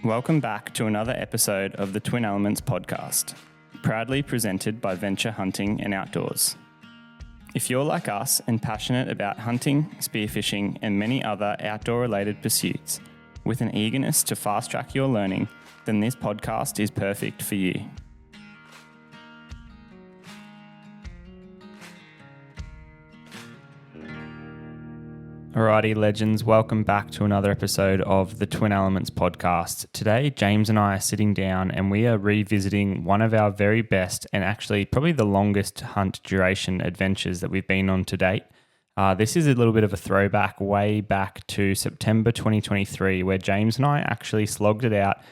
Welcome back to another episode of the Twin Elements podcast, proudly presented by Venture Hunting and Outdoors. If you're like us and passionate about hunting, spearfishing, and many other outdoor-related pursuits, with an eagerness to fast-track your learning, then this podcast is perfect for you. Alrighty, legends, welcome back to another episode of the Twin Elements podcast. Today, James and I are sitting down and we are revisiting one of our very best and actually probably the longest hunt duration adventures that we've been on to date. This is a little bit of a throwback way back to September 2023, where James and I actually slogged it out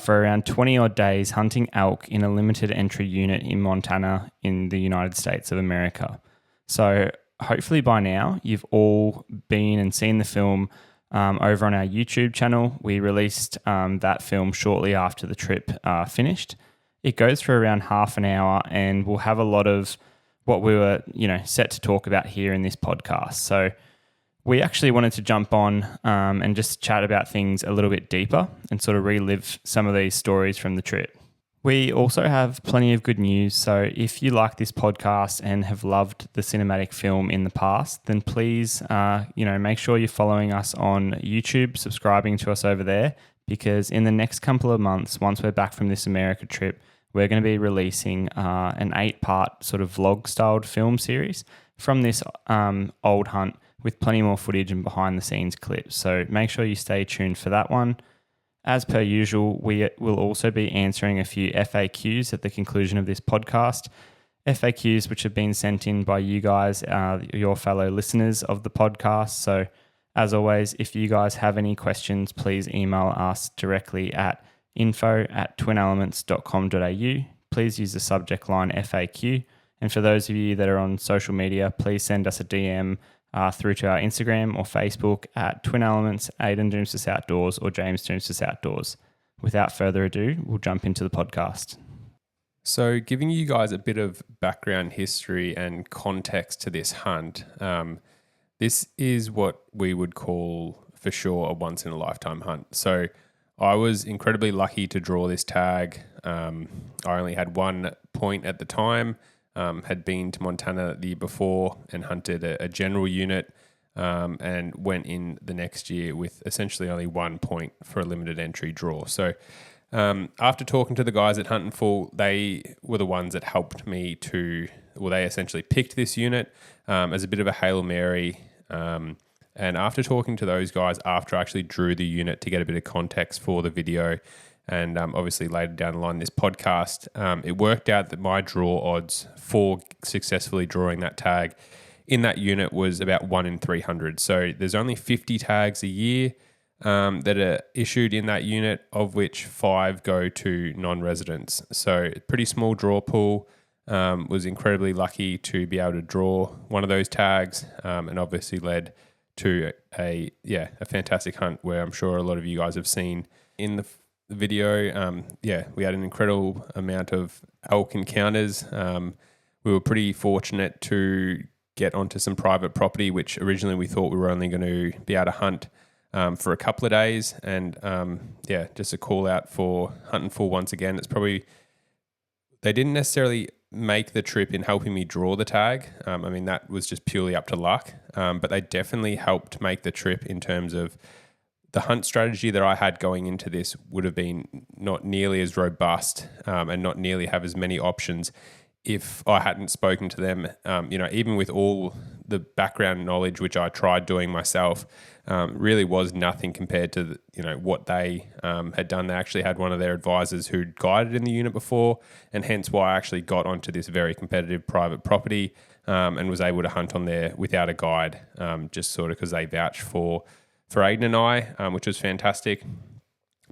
for around 20 odd days hunting elk in a limited entry unit in Montana in the United States of America. So hopefully by now you've all been and seen the film over on our YouTube channel. We released that film shortly after the trip finished. It goes for around half an hour and we'll have a lot of what we were set to talk about here in this podcast. So we actually wanted to jump on and just chat about things a little bit deeper and sort of relive some of these stories from the trip. We also have plenty of good news, so if you like this podcast and have loved the cinematic film in the past, then please, make sure you're following us on YouTube, subscribing to us over there, because in the next couple of months, once we're back from this America trip, we're going to be releasing an 8-part sort of vlog-styled film series from this old hunt with plenty more footage and behind-the-scenes clips. So make sure you stay tuned for that one. As per usual, we will also be answering a few FAQs at the conclusion of this podcast. FAQs which have been sent in by you guys, your fellow listeners of the podcast. So as always, if you guys have any questions, please email us directly at info@twinelements.com.au. Please use the subject line FAQ. And for those of you that are on social media, please send us a DM through to our Instagram or Facebook at Twin Elements, Ayden Doumtsis Outdoors, or James Doumtsis Outdoors. Without further ado, we'll jump into the podcast. So giving you guys a bit of background history and context to this hunt, this is what we would call for sure a once-in-a-lifetime hunt. So I was incredibly lucky to draw this tag. I only had 1 point at the time. Had been to Montana the year before and hunted a general unit and went in the next year with essentially only 1 point for a limited entry draw. So after talking to the guys at Hunt and Full, they were the ones that helped me they essentially picked this unit as a bit of a Hail Mary. And after talking to those guys, after I actually drew the unit to get a bit of context for the video, and obviously later down the line this podcast, it worked out that my draw odds for successfully drawing that tag in that unit was about 1 in 300. So there's only 50 tags a year that are issued in that unit, of which 5 go to non-residents. So pretty small draw pool. Was incredibly lucky to be able to draw one of those tags, and obviously led to a fantastic hunt where I'm sure a lot of you guys have seen in the video. We had an incredible amount of elk encounters. We were pretty fortunate to get onto some private property, which originally we thought we were only going to be able to hunt for a couple of days. And just a call out for Hunt and Full once again. It's probably, they didn't necessarily make the trip in helping me draw the tag. That was just purely up to luck. But they definitely helped make the trip in terms of the hunt strategy that I had going into this would have been not nearly as robust and not nearly have as many options if I hadn't spoken to them. Even with all the background knowledge, which I tried doing myself, really was nothing compared to what they had done. They actually had one of their advisors who'd guided in the unit before, and hence why I actually got onto this very competitive private property and was able to hunt on there without a guide, just sort of because they vouched for Ayden and I, which was fantastic.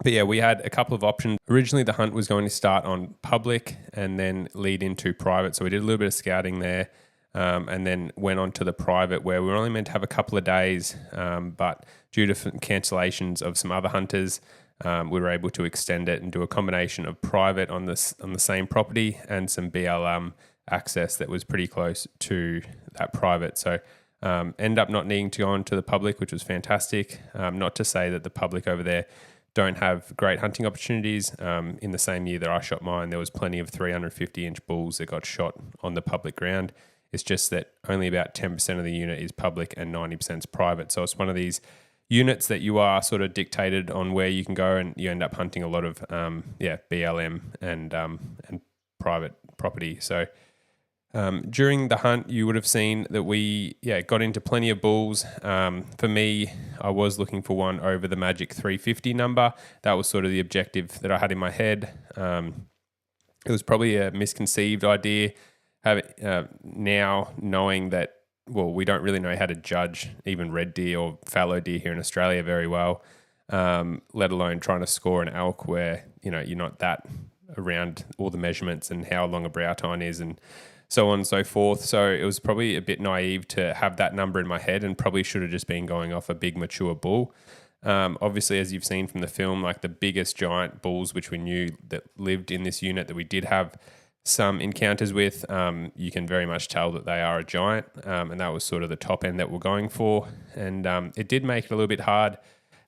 But yeah, we had a couple of options. Originally, the hunt was going to start on public and then lead into private. So we did a little bit of scouting there and then went on to the private, where we were only meant to have a couple of days. But due to cancellations of some other hunters, we were able to extend it and do a combination of private on the same property and some BLM access that was pretty close to that private. So end up not needing to go on to the public, which was fantastic. Not to say that the public over there don't have great hunting opportunities. In the same year that I shot mine, there was plenty of 350-inch bulls that got shot on the public ground. It's just that only about 10% of the unit is public and 90% is private. So it's one of these units that you are sort of dictated on where you can go, and you end up hunting a lot of BLM and private property. So during the hunt, you would have seen that we got into plenty of bulls. For me, I was looking for one over the magic 350 number. That was sort of the objective that I had in my head. It was probably a misconceived idea. Now knowing that, well, we don't really know how to judge even red deer or fallow deer here in Australia very well, let alone trying to score an elk where you're not that around all the measurements and how long a brow tine is and so on and so forth. So it was probably a bit naive to have that number in my head, and probably should have just been going off a big mature bull. Obviously, as you've seen from the film, like the biggest giant bulls, which we knew that lived in this unit that we did have some encounters with, you can very much tell that they are a giant, and that was sort of the top end that we're going for. And it did make it a little bit hard,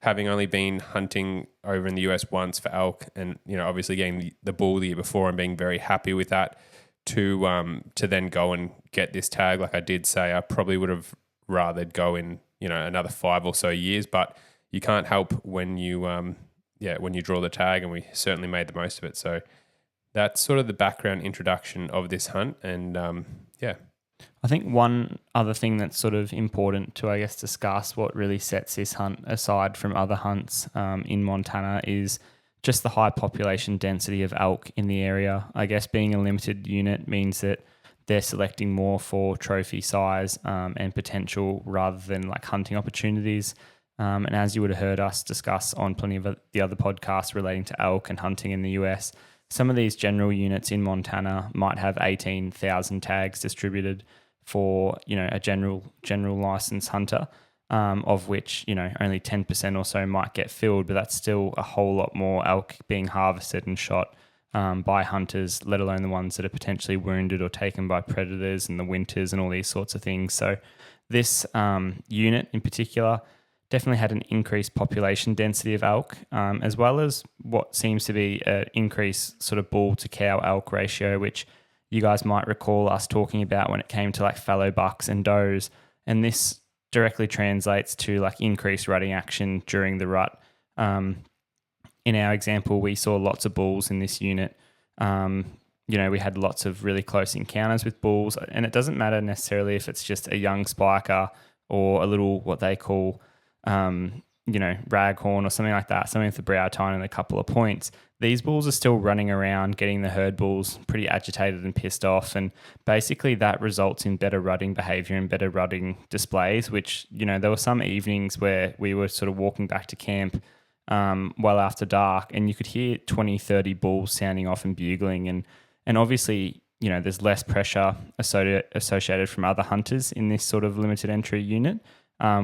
having only been hunting over in the US once for elk, and obviously getting the bull the year before and being very happy with that, to then go and get this tag. Like I did say, I probably would have rather go in another 5 or so years, but you can't help when you when you draw the tag, and we certainly made the most of it. So that's sort of the background introduction of this hunt. And I think one other thing that's sort of important to, I guess, discuss what really sets this hunt aside from other hunts in Montana is just the high population density of elk in the area. I guess being a limited unit means that they're selecting more for trophy size and potential rather than like hunting opportunities. And as you would have heard us discuss on plenty of the other podcasts relating to elk and hunting in the US, some of these general units in Montana might have 18,000 tags distributed for, a general licensed hunter, of which, only 10% or so might get filled, but that's still a whole lot more elk being harvested and shot by hunters, let alone the ones that are potentially wounded or taken by predators in the winters and all these sorts of things. So this unit in particular definitely had an increased population density of elk, as well as what seems to be an increased sort of bull to cow elk ratio, which you guys might recall us talking about when it came to like fallow bucks and does. And this directly translates to like increased rutting action during the rut. In our example, we saw lots of bulls in this unit. We had lots of really close encounters with bulls, and it doesn't matter necessarily if it's just a young spiker or a little, what they call, raghorn or something like that, something with the brow tine and a couple of points. These bulls are still running around, getting the herd bulls pretty agitated and pissed off, and basically that results in better rutting behavior and better rutting displays, which, there were some evenings where we were sort of walking back to camp well after dark, and you could hear 20, 30 bulls sounding off and bugling, and obviously, there's less pressure associated from other hunters in this sort of limited entry unit,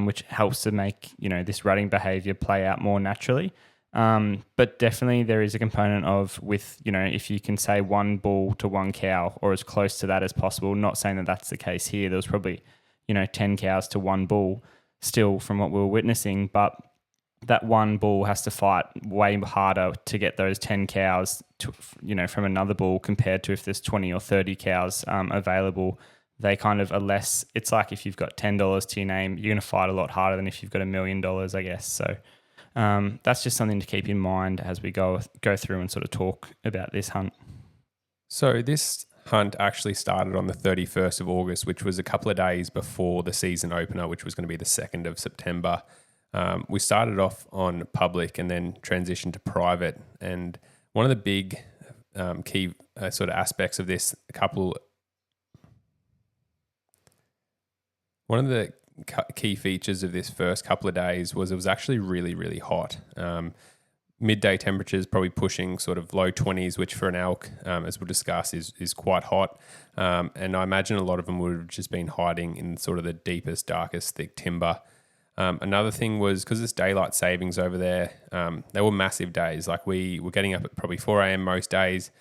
which helps to make, this rutting behavior play out more naturally. But definitely there is a component of if you can say one bull to one cow or as close to that as possible, not saying that that's the case here. There was probably, 10 cows to one bull still from what we were witnessing, but that one bull has to fight way harder to get those 10 cows to, from another bull compared to if there's 20 or 30 cows available. They kind of are less, it's like if you've got $10 to your name, you're going to fight a lot harder than if you've got $1 million, I guess. So that's just something to keep in mind as we go through and sort of talk about this hunt. So this hunt actually started on the 31st of August, which was a couple of days before the season opener, which was going to be the 2nd of September. We started off on public and then transitioned to private. And one of the big key sort of aspects of this, one of the key features of this first couple of days was it was actually really, really hot. Midday temperatures probably pushing sort of low 20s, which for an elk, as we'll discuss, is quite hot. And I imagine a lot of them would have just been hiding in sort of the deepest, darkest, thick timber. Another thing was because it's daylight savings over there, they were massive days. Like we were getting up at probably 4 a.m. most days.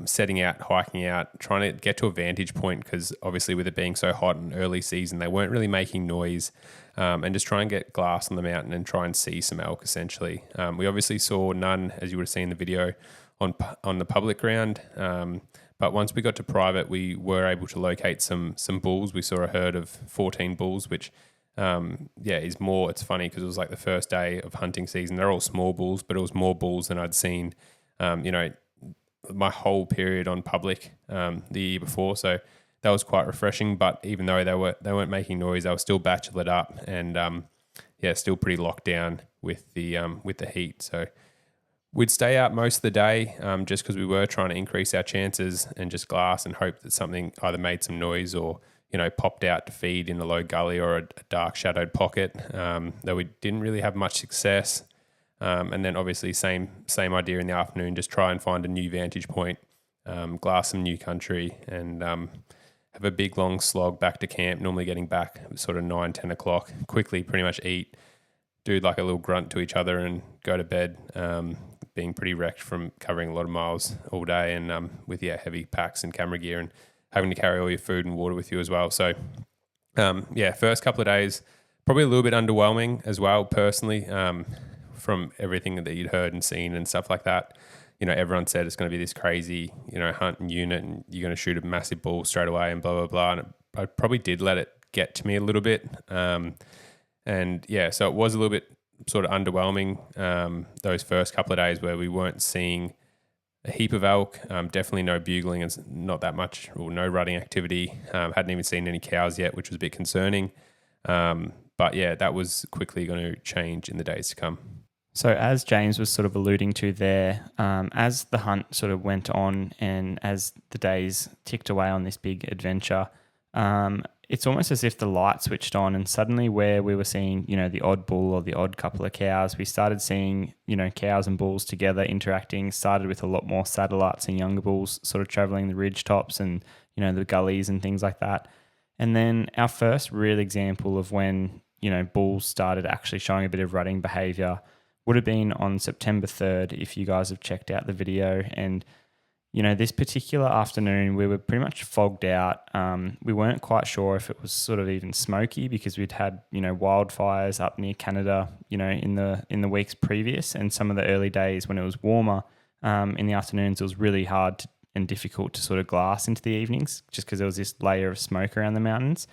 setting out, hiking out, trying to get to a vantage point because obviously with it being so hot and early season, they weren't really making noise, and just try and get glass on the mountain and try and see some elk essentially. We obviously saw none, as you would have seen in the video, on the public ground, but once we got to private, we were able to locate some bulls. We saw a herd of 14 bulls, which is more, it's funny because it was like the first day of hunting season. They're all small bulls, but it was more bulls than I'd seen, my whole period on public the year before. So that was quite refreshing. But even though they weren't making noise, they were still bachelored up and still pretty locked down with the heat. So we'd stay out most of the day just because we were trying to increase our chances and just glass and hope that something either made some noise or popped out to feed in a low gully or a dark shadowed pocket. Though we didn't really have much success. And then obviously same idea in the afternoon, just try and find a new vantage point, glass some new country and have a big long slog back to camp, normally getting back sort of 9, 10 o'clock, quickly pretty much eat, do like a little grunt to each other and go to bed, being pretty wrecked from covering a lot of miles all day and with heavy packs and camera gear and having to carry all your food and water with you as well. So first couple of days, probably a little bit underwhelming as well personally, from everything that you'd heard and seen and stuff like that. Everyone said it's going to be this crazy, hunt and unit and you're going to shoot a massive bull straight away and blah, blah, blah. And I probably did let it get to me a little bit. So it was a little bit sort of underwhelming those first couple of days where we weren't seeing a heap of elk, definitely no bugling and not that much or no rutting activity. Hadn't even seen any cows yet, which was a bit concerning. That was quickly going to change in the days to come. So as James was sort of alluding to there, as the hunt sort of went on and as the days ticked away on this big adventure, it's almost as if the light switched on and suddenly where we were seeing, the odd bull or the odd couple of cows, we started seeing, cows and bulls together interacting, started with a lot more satellites and younger bulls sort of traveling the ridge tops and, the gullies and things like that. And then our first real example of when, bulls started actually showing a bit of rutting behavior would have been on September 3rd, if you guys have checked out the video. And, this particular afternoon, we were pretty much fogged out. We weren't quite sure if it was sort of even smoky because we'd had, wildfires up near Canada, in the weeks previous. And some of the early days when it was warmer in the afternoons, it was really hard and difficult to sort of glass into the evenings just because there was this layer of smoke around the mountains.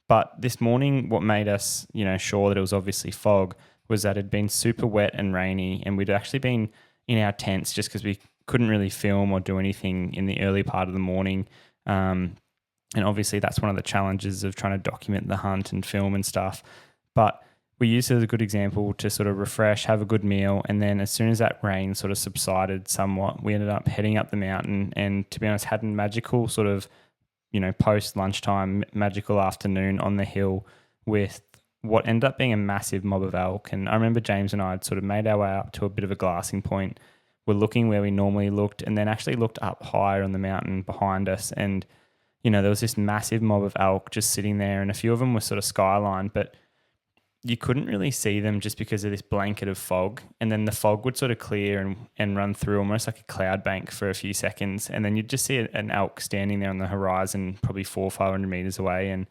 But this morning, what made us, sure that it was obviously fog was that it had been super wet and rainy and we'd actually been in our tents just because we couldn't really film or do anything in the early part of the morning. And obviously that's one of the challenges of trying to document the hunt and film and stuff. But we used it as a good example to sort of refresh, have a good meal. And then as soon as that rain sort of subsided somewhat, we ended up heading up the mountain and to be honest, had a magical sort of, post lunchtime, magical afternoon on the hill with what ended up being a massive mob of elk. And I remember James and I had sort of made our way up to a bit of a glassing point. We're looking where we normally looked and then actually looked up higher on the mountain behind us. And, there was this massive mob of elk just sitting there and a few of them were sort of skyline, but you couldn't really see them just because of this blanket of fog. And then the fog would sort of clear and run through almost like a cloud bank for a few seconds. And then you'd just see an elk standing there on the horizon, probably 400 or 500 meters away. And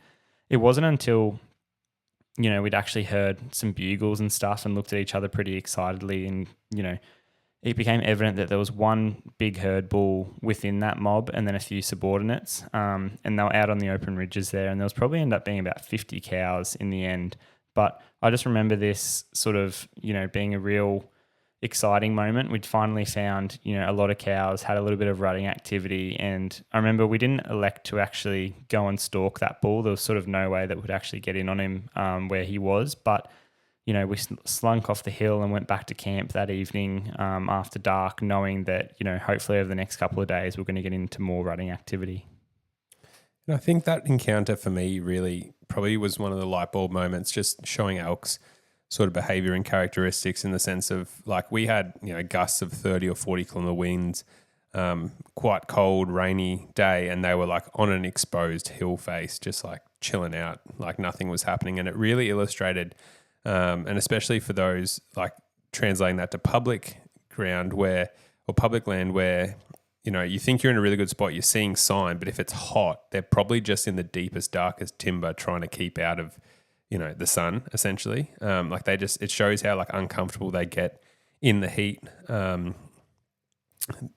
it wasn't until we'd actually heard some bugles and stuff and looked at each other pretty excitedly. And, it became evident that there was one big herd bull within that mob and then a few subordinates. And they were out on the open ridges there. And there was probably ended up being about 50 cows in the end. But I just remember this sort of, being a real exciting moment. We'd finally found, a lot of cows, had a little bit of rutting activity. And I remember we didn't elect to actually go and stalk that bull. There was sort of no way that we'd actually get in on him where he was. But, we slunk off the hill and went back to camp that evening after dark, knowing that, hopefully over the next couple of days, we're going to get into more rutting activity. And I think that encounter for me really probably was one of the light bulb moments, just showing elk's sort of behavior and characteristics in the sense of like we had, gusts of 30 or 40 kilometer winds, quite cold, rainy day, and they were like on an exposed hill face, just like chilling out, like nothing was happening. And it really illustrated, and especially for those like translating that to public ground or public land where you think you're in a really good spot, you're seeing sign, but if it's hot, they're probably just in the deepest, darkest timber trying to keep out of, the sun, essentially. It shows how like uncomfortable they get in the heat,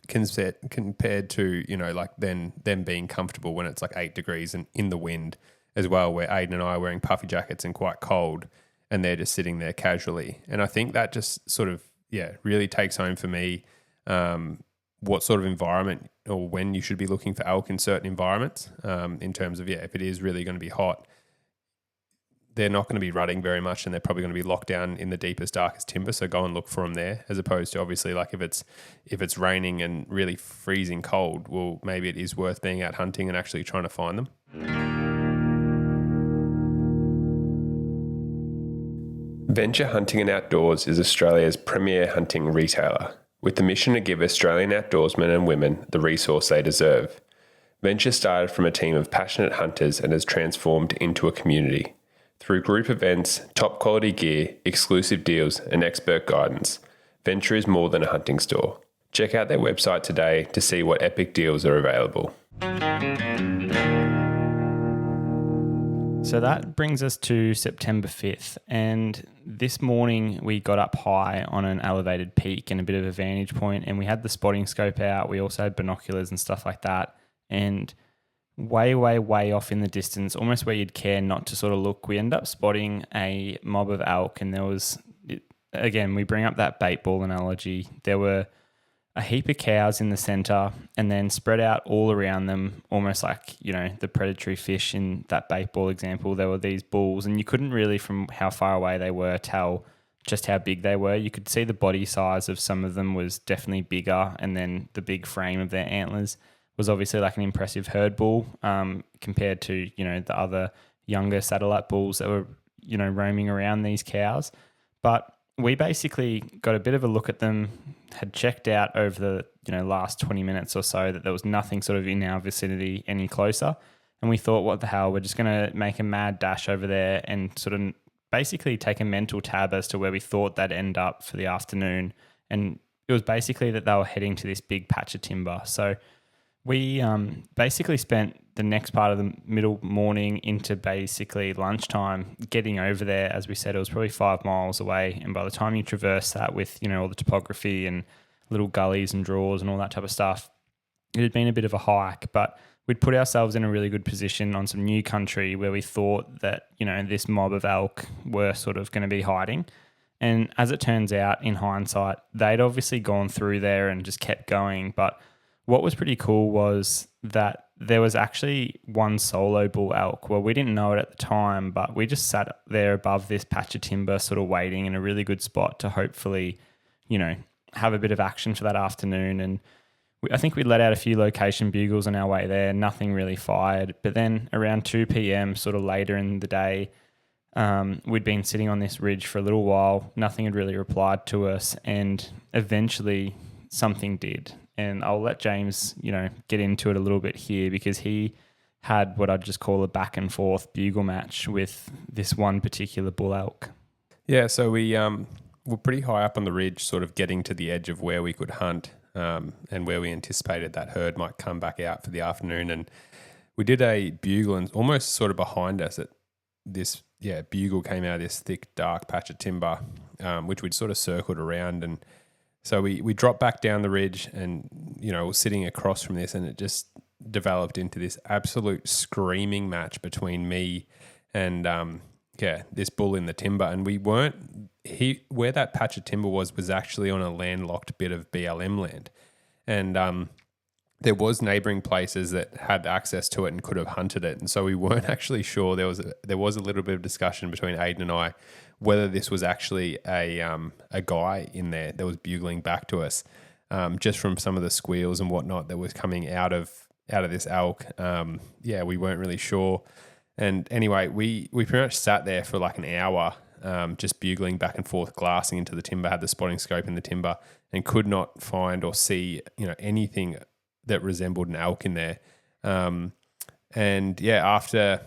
compared to, like them being comfortable when it's like 8 degrees and in the wind as well, where Ayden and I are wearing puffy jackets and quite cold, and they're just sitting there casually. And I think that just sort of, really takes home for me what sort of environment or when you should be looking for elk in certain environments, in terms of, if it is really going to be hot, they're not going to be rutting very much, and they're probably going to be locked down in the deepest, darkest timber. So go and look for them there, as opposed to obviously like if it's raining and really freezing cold, well, maybe it is worth being out hunting and actually trying to find them. Venture Hunting and Outdoors is Australia's premier hunting retailer, with the mission to give Australian outdoorsmen and women the resource they deserve. Venture started from a team of passionate hunters and has transformed into a community. Through group events, top quality gear, exclusive deals, and expert guidance, Venture is more than a hunting store. Check out their website today to see what epic deals are available. So that brings us to September 5th, and this morning we got up high on an elevated peak and a bit of a vantage point, and we had the spotting scope out. We also had binoculars and stuff like that, and way off in the distance, almost where you'd care not to sort of look, we ended up spotting a mob of elk. And there was, again, we bring up that bait ball analogy. There were a heap of cows in the center, and then spread out all around them, almost like, the predatory fish in that bait ball example. There were these bulls, and you couldn't really, from how far away they were, tell just how big they were. You could see the body size of some of them was definitely bigger, and then the big frame of their antlers was obviously like an impressive herd bull, compared to, the other younger satellite bulls that were, roaming around these cows. But we basically got a bit of a look at them, had checked out over the, last 20 minutes or so that there was nothing sort of in our vicinity any closer. And we thought, what the hell, we're just going to make a mad dash over there and sort of basically take a mental tab as to where we thought they'd end up for the afternoon. And it was basically that they were heading to this big patch of timber. So we basically spent the next part of the middle morning into basically lunchtime getting over there. As we said, it was probably 5 miles away. And by the time you traverse that with, all the topography and little gullies and draws and all that type of stuff, it had been a bit of a hike. But we'd put ourselves in a really good position on some new country where we thought that, this mob of elk were sort of going to be hiding. And as it turns out, in hindsight, they'd obviously gone through there and just kept going. But what was pretty cool was that there was actually one solo bull elk. Well, we didn't know it at the time, but we just sat there above this patch of timber, sort of waiting in a really good spot to hopefully, have a bit of action for that afternoon. And I think we let out a few location bugles on our way there. Nothing really fired. But then around 2 p.m, sort of later in the day, we'd been sitting on this ridge for a little while. Nothing had really replied to us. And eventually something did. And I'll let James, get into it a little bit here, because he had what I'd just call a back and forth bugle match with this one particular bull elk. Yeah, so we were pretty high up on the ridge, sort of getting to the edge of where we could hunt, and where we anticipated that herd might come back out for the afternoon. And we did a bugle, and almost sort of behind us at this, bugle came out of this thick, dark patch of timber, which we'd sort of circled around. And so we dropped back down the ridge and, we're sitting across from this, and it just developed into this absolute screaming match between me and, this bull in the timber. And where that patch of timber was actually on a landlocked bit of BLM land. And there was neighbouring places that had access to it and could have hunted it. And so we weren't actually sure. There was a little bit of discussion between Ayden and I whether this was actually a guy in there that was bugling back to us, just from some of the squeals and whatnot that was coming out of this elk. We weren't really sure. And anyway, we pretty much sat there for like an hour, just bugling back and forth, glassing into the timber, had the spotting scope in the timber, and could not find or see, anything that resembled an elk in there. After,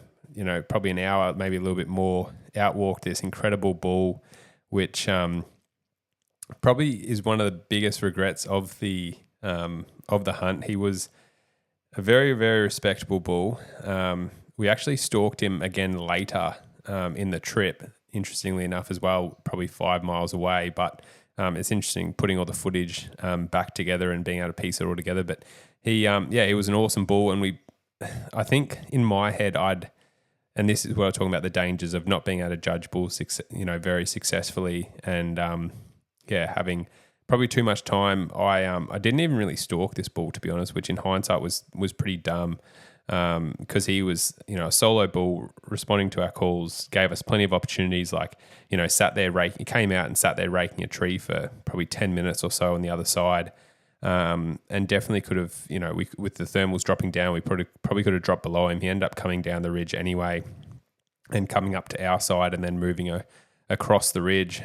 probably an hour, maybe a little bit more, outwalked this incredible bull, which probably is one of the biggest regrets of the of the hunt. He was a very, very respectable bull. We actually stalked him again later in the trip, interestingly enough as well, probably 5 miles away. But it's interesting putting all the footage back together and being able to piece it all together. But he was an awesome bull. And I think in my head, and this is where I'm talking about the dangers of not being able to judge bulls, very successfully, and having probably too much time. I didn't even really stalk this bull, to be honest, which in hindsight was pretty dumb, because he was a solo bull responding to our calls, gave us plenty of opportunities. Like sat there he came out and sat there raking a tree for probably 10 minutes or so on the other side. And definitely could have, with the thermals dropping down, we probably could have dropped below him. He ended up coming down the ridge anyway and coming up to our side and then moving across the ridge.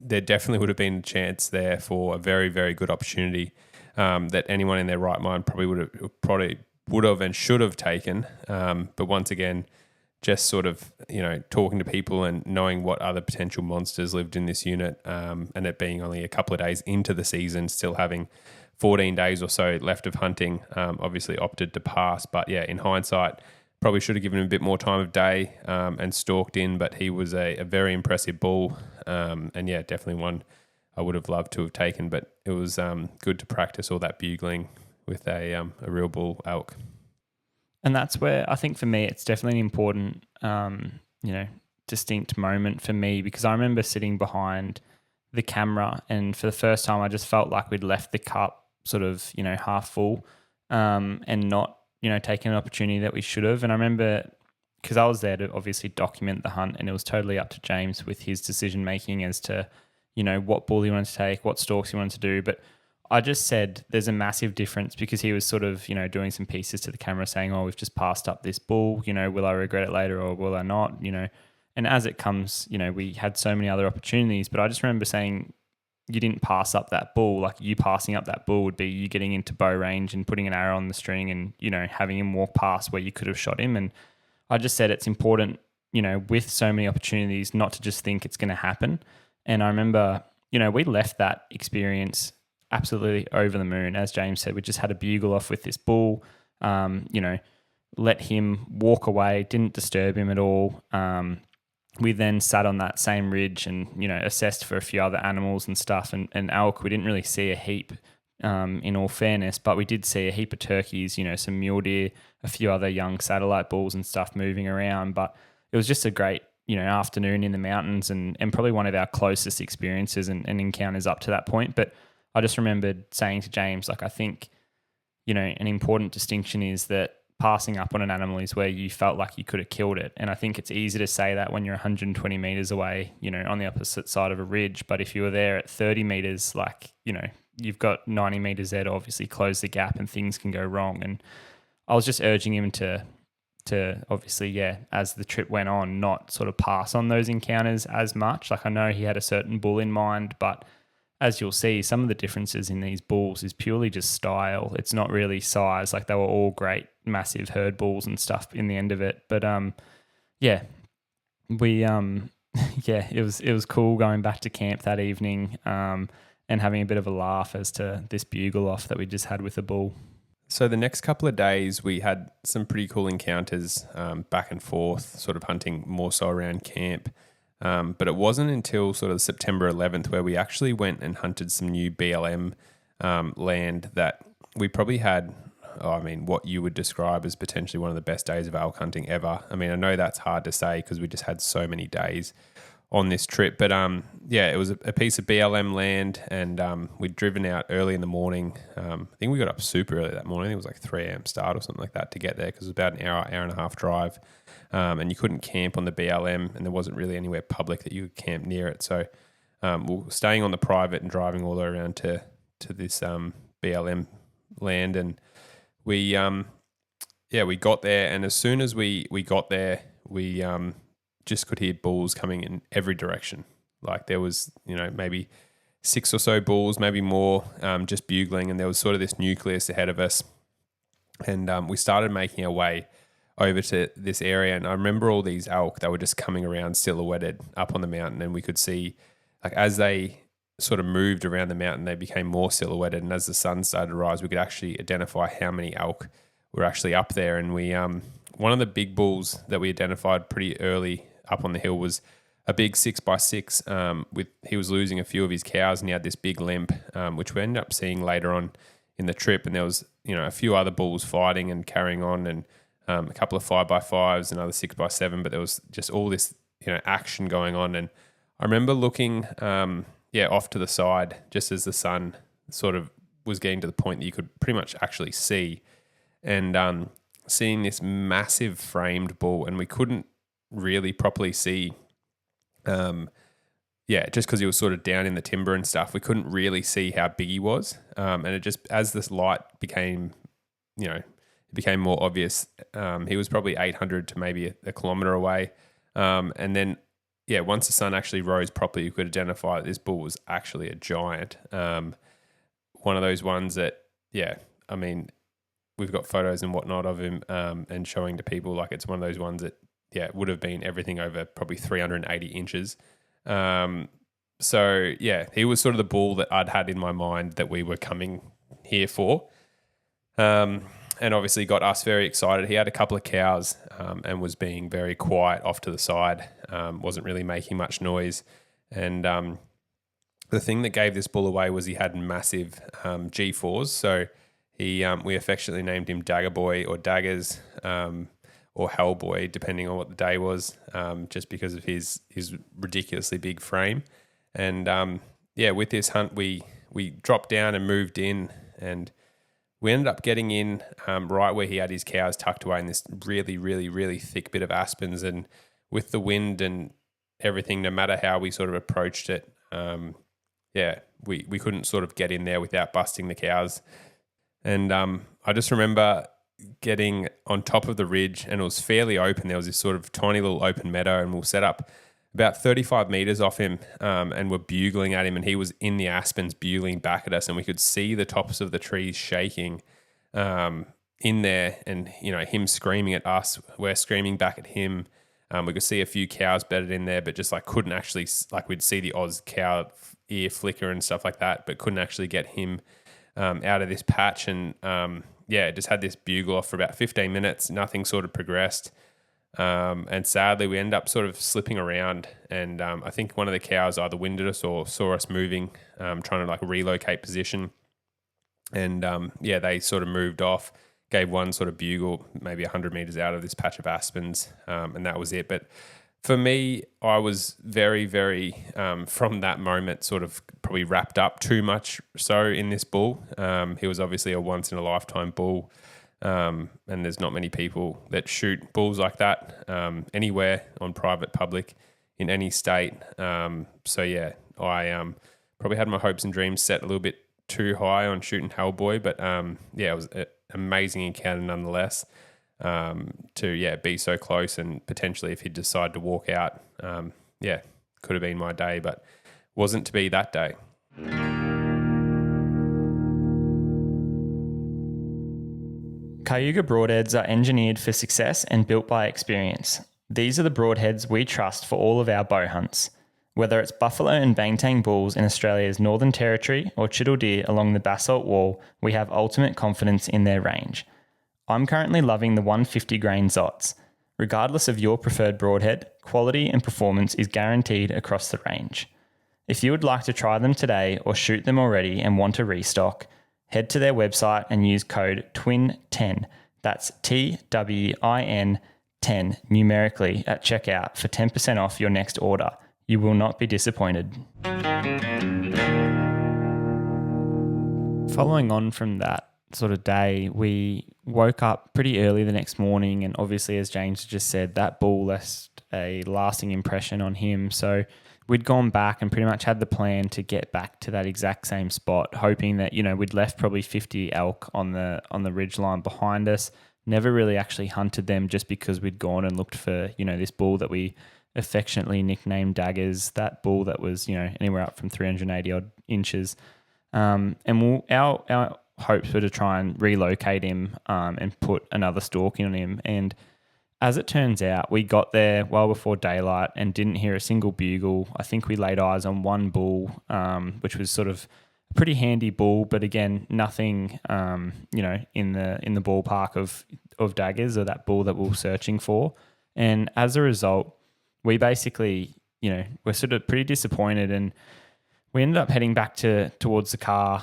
There definitely would have been a chance there for a very, very good opportunity that anyone in their right mind probably would have and should have taken. But once again, just sort of, talking to people and knowing what other potential monsters lived in this unit, and it being only a couple of days into the season, still having 14 days or so left of hunting, obviously opted to pass. But in hindsight, probably should have given him a bit more time of day and stalked in, but he was a very impressive bull, and definitely one I would have loved to have taken, but it was good to practice all that bugling with a real bull elk. And that's where I think for me, it's definitely an important, distinct moment for me, because I remember sitting behind the camera and for the first time, I just felt like we'd left the cup sort of, half full, and not, taking an opportunity that we should have. And I remember, because I was there to obviously document the hunt, and it was totally up to James with his decision making as to, what bull he wanted to take, what stalks he wanted to do. But I just said there's a massive difference, because he was sort of, doing some pieces to the camera saying, oh, we've just passed up this bull, will I regret it later or will I not, And as it comes, we had so many other opportunities, but I just remember saying, you didn't pass up that bull. Like, you passing up that bull would be you getting into bow range and putting an arrow on the string and, having him walk past where you could have shot him. And I just said it's important, with so many opportunities, not to just think it's going to happen. And I remember, we left that experience absolutely over the moon. As James said, we just had a bugle off with this bull, let him walk away, didn't disturb him at all. We then sat on that same ridge and, assessed for a few other animals and stuff. And elk, we didn't really see a heap, in all fairness, but we did see a heap of turkeys, some mule deer, a few other young satellite bulls and stuff moving around. But it was just a great, afternoon in the mountains, and probably one of our closest experiences and encounters up to that point. But I just remembered saying to James, like, I think, an important distinction is that passing up on an animal is where you felt like you could have killed it. And I think it's easy to say that when you're 120 meters away, on the opposite side of a ridge. But if you were there at 30 meters, like, you've got 90 meters there to obviously close the gap and things can go wrong. And I was just urging him to obviously, as the trip went on, not sort of pass on those encounters as much. Like, I know he had a certain bull in mind, but as you'll see, some of the differences in these bulls is purely just style. It's not really size. Like, they were all great, massive herd bulls and stuff in the end of it. But we it was cool going back to camp that evening, and having a bit of a laugh as to this bugle off that we just had with a bull. So the next couple of days, we had some pretty cool encounters, back and forth, sort of hunting more so around camp. But it wasn't until sort of September 11th where we actually went and hunted some new BLM land that we probably had, what you would describe as potentially one of the best days of elk hunting ever. I mean, I know that's hard to say because we just had so many days on this trip. But it was a piece of BLM land, and we'd driven out early in the morning. I think we got up super early that morning. I think it was like 3 a.m. start or something like that to get there, because it was about an hour and a half drive. And you couldn't camp on the BLM, and there wasn't really anywhere public that you could camp near it. So we were staying on the private and driving all the way around to this BLM land. And we got there, and as soon as we got there, we just could hear bulls coming in every direction. Like, there was, maybe 6 or so bulls, maybe more, just bugling, and there was sort of this nucleus ahead of us. And we started making our way over to this area, and I remember all these elk, they were just coming around silhouetted up on the mountain, and we could see, like, as they sort of moved around the mountain, they became more silhouetted. And as the sun started to rise, we could actually identify how many elk were actually up there. And we, one of the big bulls that we identified pretty early up on the hill was a big 6x6. He was losing a few of his cows, and he had this big limp, which we ended up seeing later on in the trip. And there was, a few other bulls fighting and carrying on, and a couple of 5x5s, another 6x7. But there was just all this, action going on. And I remember looking, off to the side just as the sun sort of was getting to the point that you could pretty much actually see, and seeing this massive framed bull, and we couldn't really properly see. Just because he was sort of down in the timber and stuff, we couldn't really see how big he was. And it just, as this light became, it became more obvious. He was probably 800 to maybe a kilometer away. And then, once the sun actually rose properly, you could identify that this bull was actually a giant. One of those ones that, we've got photos and whatnot of him, and showing to people, like it's one of those ones that, would have been everything over probably 380 inches. He was sort of the bull that I'd had in my mind that we were coming here for. And obviously got us very excited. He had a couple of cows, and was being very quiet off to the side, wasn't really making much noise. And the thing that gave this bull away was he had massive G4s. So we affectionately named him Dagger Boy or Daggers, or Hellboy, depending on what the day was, just because of his ridiculously big frame. And with this hunt, we dropped down and moved in, and we ended up getting in right where he had his cows tucked away in this really, really, really thick bit of aspens. And with the wind and everything, no matter how we sort of approached it, we couldn't sort of get in there without busting the cows. And I just remember getting on top of the ridge, and it was fairly open. There was this sort of tiny little open meadow, and we'll set up about 35 meters off him, and we're bugling at him, and he was in the aspens bugling back at us, and we could see the tops of the trees shaking in there, and him screaming at us. We're screaming back at him. We could see a few cows bedded in there, but just couldn't actually, we'd see the Oz cow ear flicker and stuff like that, but couldn't actually get him out of this patch. And just had this bugle off for about 15 minutes. Nothing sort of progressed. And sadly, we ended up sort of slipping around, and I think one of the cows either winded us or saw us moving, trying to relocate position. And they sort of moved off, gave one sort of bugle maybe 100 meters out of this patch of aspens, and that was it. But for me, I was very, very, from that moment, sort of probably wrapped up too much so in this bull. He was obviously a once-in-a-lifetime bull. And there's not many people that shoot bulls like that anywhere on private, public, in any state. I probably had my hopes and dreams set a little bit too high on shooting Hellboy, but it was an amazing encounter nonetheless. To be so close, and potentially if he'd decide to walk out, could have been my day, but wasn't to be that day. Cayuga broadheads are engineered for success and built by experience. These are the broadheads we trust for all of our bow hunts. Whether it's buffalo and bangtang bulls in Australia's Northern Territory or chital deer along the basalt wall, we have ultimate confidence in their range. I'm currently loving the 150 grain Zots. Regardless of your preferred broadhead, quality and performance is guaranteed across the range. If you would like to try them today or shoot them already and want to restock, head to their website and use code TWIN10, that's TWIN 10 numerically at checkout for 10% off your next order. You will not be disappointed. Following on from that sort of day, we woke up pretty early the next morning, and obviously, as James just said, that bull left a lasting impression on him. So we'd gone back and pretty much had the plan to get back to that exact same spot, hoping that, we'd left probably 50 elk on the ridgeline behind us. Never really actually hunted them, just because we'd gone and looked for, this bull that we affectionately nicknamed Daggers, that bull that was, anywhere up from 380 odd inches. Our hopes were to try and relocate him and put another stalk in on him. And as it turns out, we got there well before daylight and didn't hear a single bugle. I think we laid eyes on one bull, which was sort of a pretty handy bull, but again, nothing, in the ballpark of daggers or that bull that we were searching for. And as a result, we basically, we're sort of pretty disappointed, and we ended up heading back towards the car.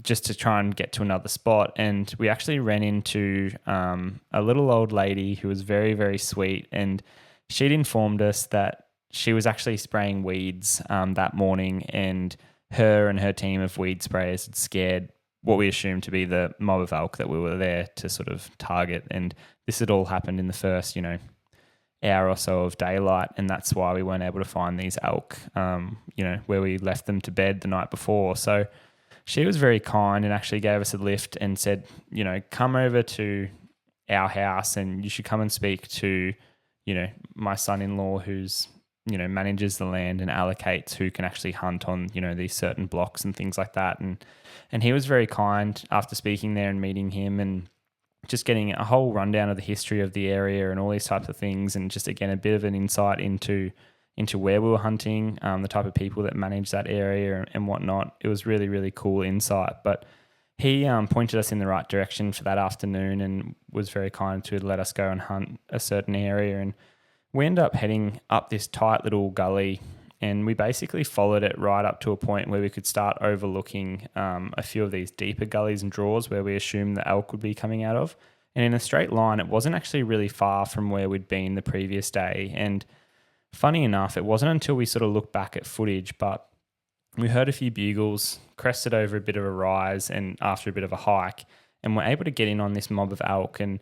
Just to try and get to another spot. And we actually ran into a little old lady who was very, very sweet. And she'd informed us that she was actually spraying weeds that morning, and her team of weed sprayers had scared what we assumed to be the mob of elk that we were there to sort of target. And this had all happened in the first, hour or so of daylight. And that's why we weren't able to find these elk, where we left them to bed the night before. So she was very kind and actually gave us a lift and said, come over to our house and you should come and speak to, my son-in-law who's, manages the land and allocates who can actually hunt on, these certain blocks and things like that. And he was very kind after speaking there and meeting him and just getting a whole rundown of the history of the area and all these types of things. And just, again, a bit of an insight into where we were hunting, the type of people that manage that area and whatnot. It was really, really cool insight. But he pointed us in the right direction for that afternoon and was very kind to let us go and hunt a certain area. And we ended up heading up this tight little gully, and we basically followed it right up to a point where we could start overlooking a few of these deeper gullies and draws where we assumed the elk would be coming out of. And in a straight line, it wasn't actually really far from where we'd been the previous day. And funny enough, it wasn't until we sort of looked back at footage, but we heard a few bugles, crested over a bit of a rise and after a bit of a hike, and were able to get in on this mob of elk. And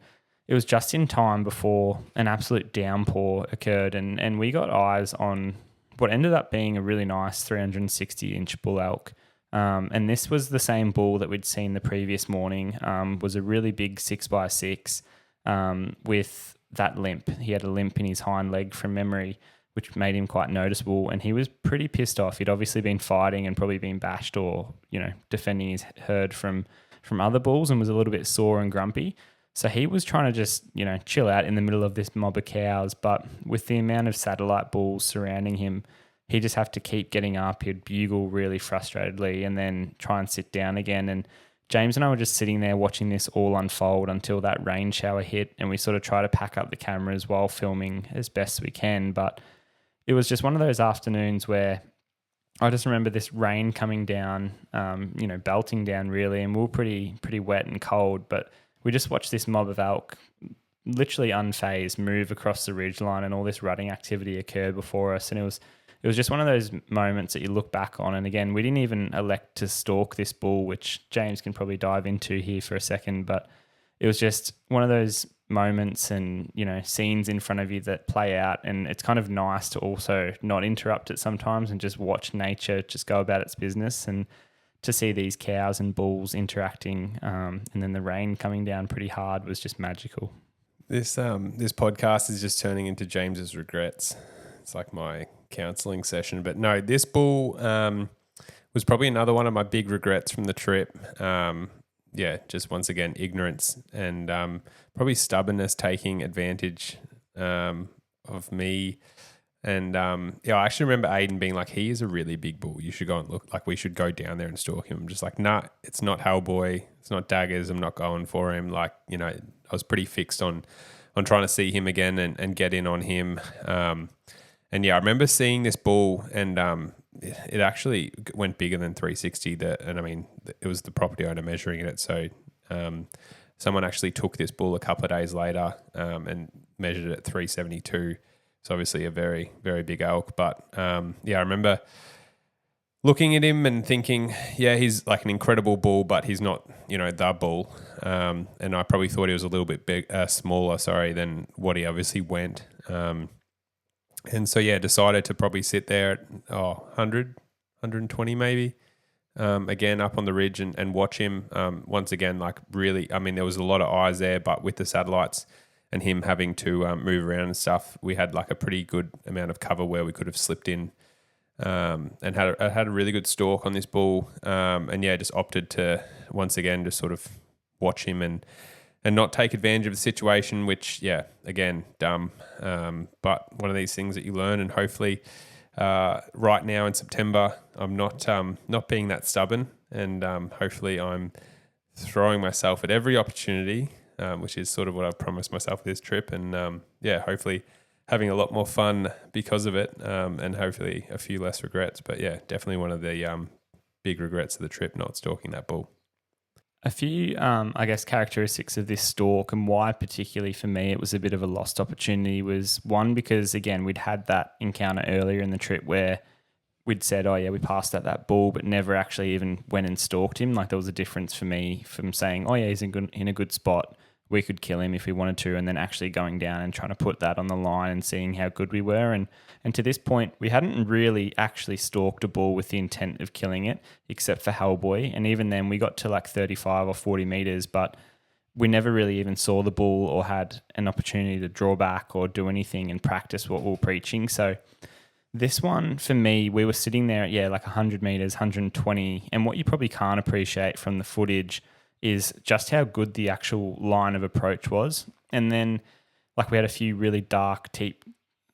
it was just in time before an absolute downpour occurred, and we got eyes on what ended up being a really nice 360-inch bull elk. And this was the same bull that we'd seen the previous morning, was a really big 6x6 with that limp. He had a limp in his hind leg from memory, which made him quite noticeable. And he was pretty pissed off. He'd obviously been fighting and probably been bashed or, defending his herd from other bulls and was a little bit sore and grumpy. So he was trying to just, chill out in the middle of this mob of cows. But with the amount of satellite bulls surrounding him, he just have to keep getting up. He'd bugle really frustratedly and then try and sit down again. And James and I were just sitting there watching this all unfold until that rain shower hit, and we sort of try to pack up the cameras while filming as best we can. But it was just one of those afternoons where I just remember this rain coming down, belting down really, and we were pretty wet and cold, but we just watched this mob of elk literally unfazed move across the ridgeline, and all this rutting activity occurred before us. And it was just one of those moments that you look back on. And again, we didn't even elect to stalk this bull, which James can probably dive into here for a second, but it was just one of those moments and, scenes in front of you that play out. And it's kind of nice to also not interrupt it sometimes and just watch nature just go about its business, and to see these cows and bulls interacting and then the rain coming down pretty hard was just magical. This podcast is just turning into James's regrets. It's like my counselling session. But no, this bull was probably another one of my big regrets from the trip. Just once again, ignorance and probably stubbornness taking advantage of me. And I actually remember Ayden being like, he is a really big bull. You should go and look. Like, we should go down there and stalk him. I'm just like, nah, it's not Hellboy. It's not daggers. I'm not going for him. Like, I was pretty fixed on trying to see him again and get in on him. I remember seeing this bull, and it actually went bigger than 360. It was the property owner measuring it. So someone actually took this bull a couple of days later and measured it at 372. It's obviously a very, very big elk. But I remember looking at him and thinking, he's like an incredible bull, but he's not, the bull. And I probably thought he was a little bit smaller than what he obviously went. And so, decided to probably sit there at 100, 120 maybe, again up on the ridge and watch him. Once again, like really, there was a lot of eyes there, but with the satellites and him having to move around and stuff, we had like a pretty good amount of cover where we could have slipped in and had a really good stalk on this bull. Just opted to once again just sort of watch him and and not take advantage of the situation, which, again, dumb. But one of these things that you learn, and hopefully right now in September, I'm not being that stubborn, and hopefully I'm throwing myself at every opportunity, which is sort of what I've promised myself this trip, and hopefully having a lot more fun because of it, and hopefully a few less regrets. But definitely one of the big regrets of the trip, not stalking that bull. A few, I guess, characteristics of this stalk and why particularly for me it was a bit of a lost opportunity was one, because again, we'd had that encounter earlier in the trip where we'd said, oh yeah, we passed that bull, but never actually even went and stalked him. Like there was a difference for me from saying, oh yeah, he's in a good spot, we could kill him if we wanted to, and then actually going down and trying to put that on the line and seeing how good we were. And to this point, we hadn't really actually stalked a bull with the intent of killing it, except for Hellboy. And even then, we got to like 35 or 40 meters, but we never really even saw the bull or had an opportunity to draw back or do anything and practice what we were preaching. So this one, for me, we were sitting there at, like 100 meters, 120. And what you probably can't appreciate from the footage is just how good the actual line of approach was. And then like we had a few really dark,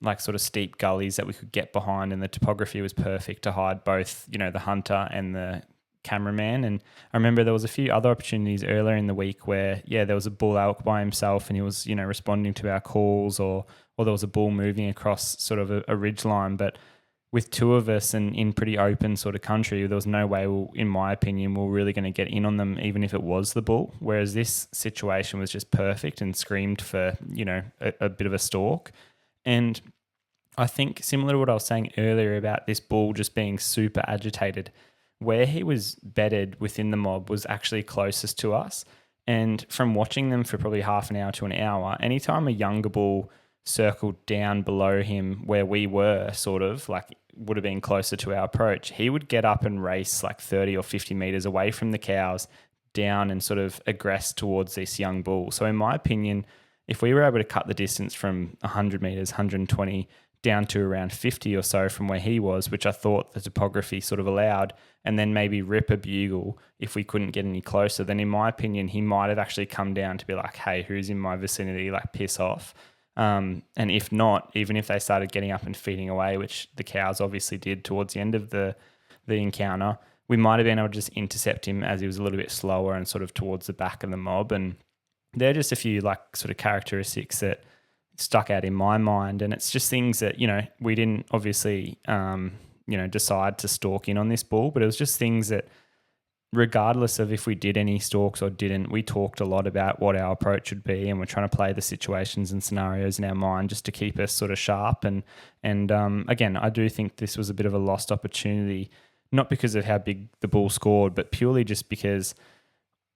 like sort of steep gullies that we could get behind, and the topography was perfect to hide both, the hunter and the cameraman. And I remember there was a few other opportunities earlier in the week where, there was a bull elk by himself and he was, responding to our calls, or there was a bull moving across sort of a ridge line. But with two of us and in pretty open sort of country, there was no way, in my opinion, we were really going to get in on them, even if it was the bull. Whereas this situation was just perfect and screamed for, a bit of a stalk. And I think similar to what I was saying earlier about this bull just being super agitated, where he was bedded within the mob was actually closest to us. And from watching them for probably half an hour to an hour, anytime a younger bull circled down below him where we were, sort of like would have been closer to our approach, he would get up and race like 30 or 50 meters away from the cows down and sort of aggress towards this young bull. So in my opinion, if we were able to cut the distance from 100 meters, 120 down to around 50 or so from where he was, which I thought the topography sort of allowed, and then maybe rip a bugle if we couldn't get any closer, then in my opinion, he might have actually come down to be like, hey, who's in my vicinity? Like, piss off. And if not, even if they started getting up and feeding away, which the cows obviously did towards the end of the encounter, we might have been able to just intercept him as he was a little bit slower and sort of towards the back of the mob. And they're just a few like sort of characteristics that stuck out in my mind. And it's just things that, we didn't obviously, decide to stalk in on this bull, but it was just things that regardless of if we did any stalks or didn't, we talked a lot about what our approach would be, and we're trying to play the situations and scenarios in our mind just to keep us sort of sharp. And again, I do think this was a bit of a lost opportunity, not because of how big the bull scored, but purely just because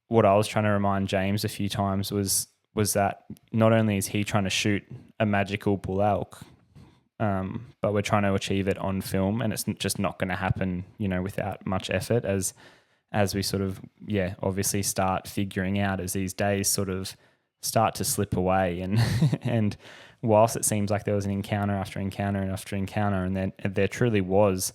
what I was trying to remind James a few times was that not only is he trying to shoot a magical bull elk, but we're trying to achieve it on film, and it's just not going to happen, without much effort as we sort of, obviously start figuring out as these days sort of start to slip away. And whilst it seems like there was an encounter after encounter after encounter, and then there truly was,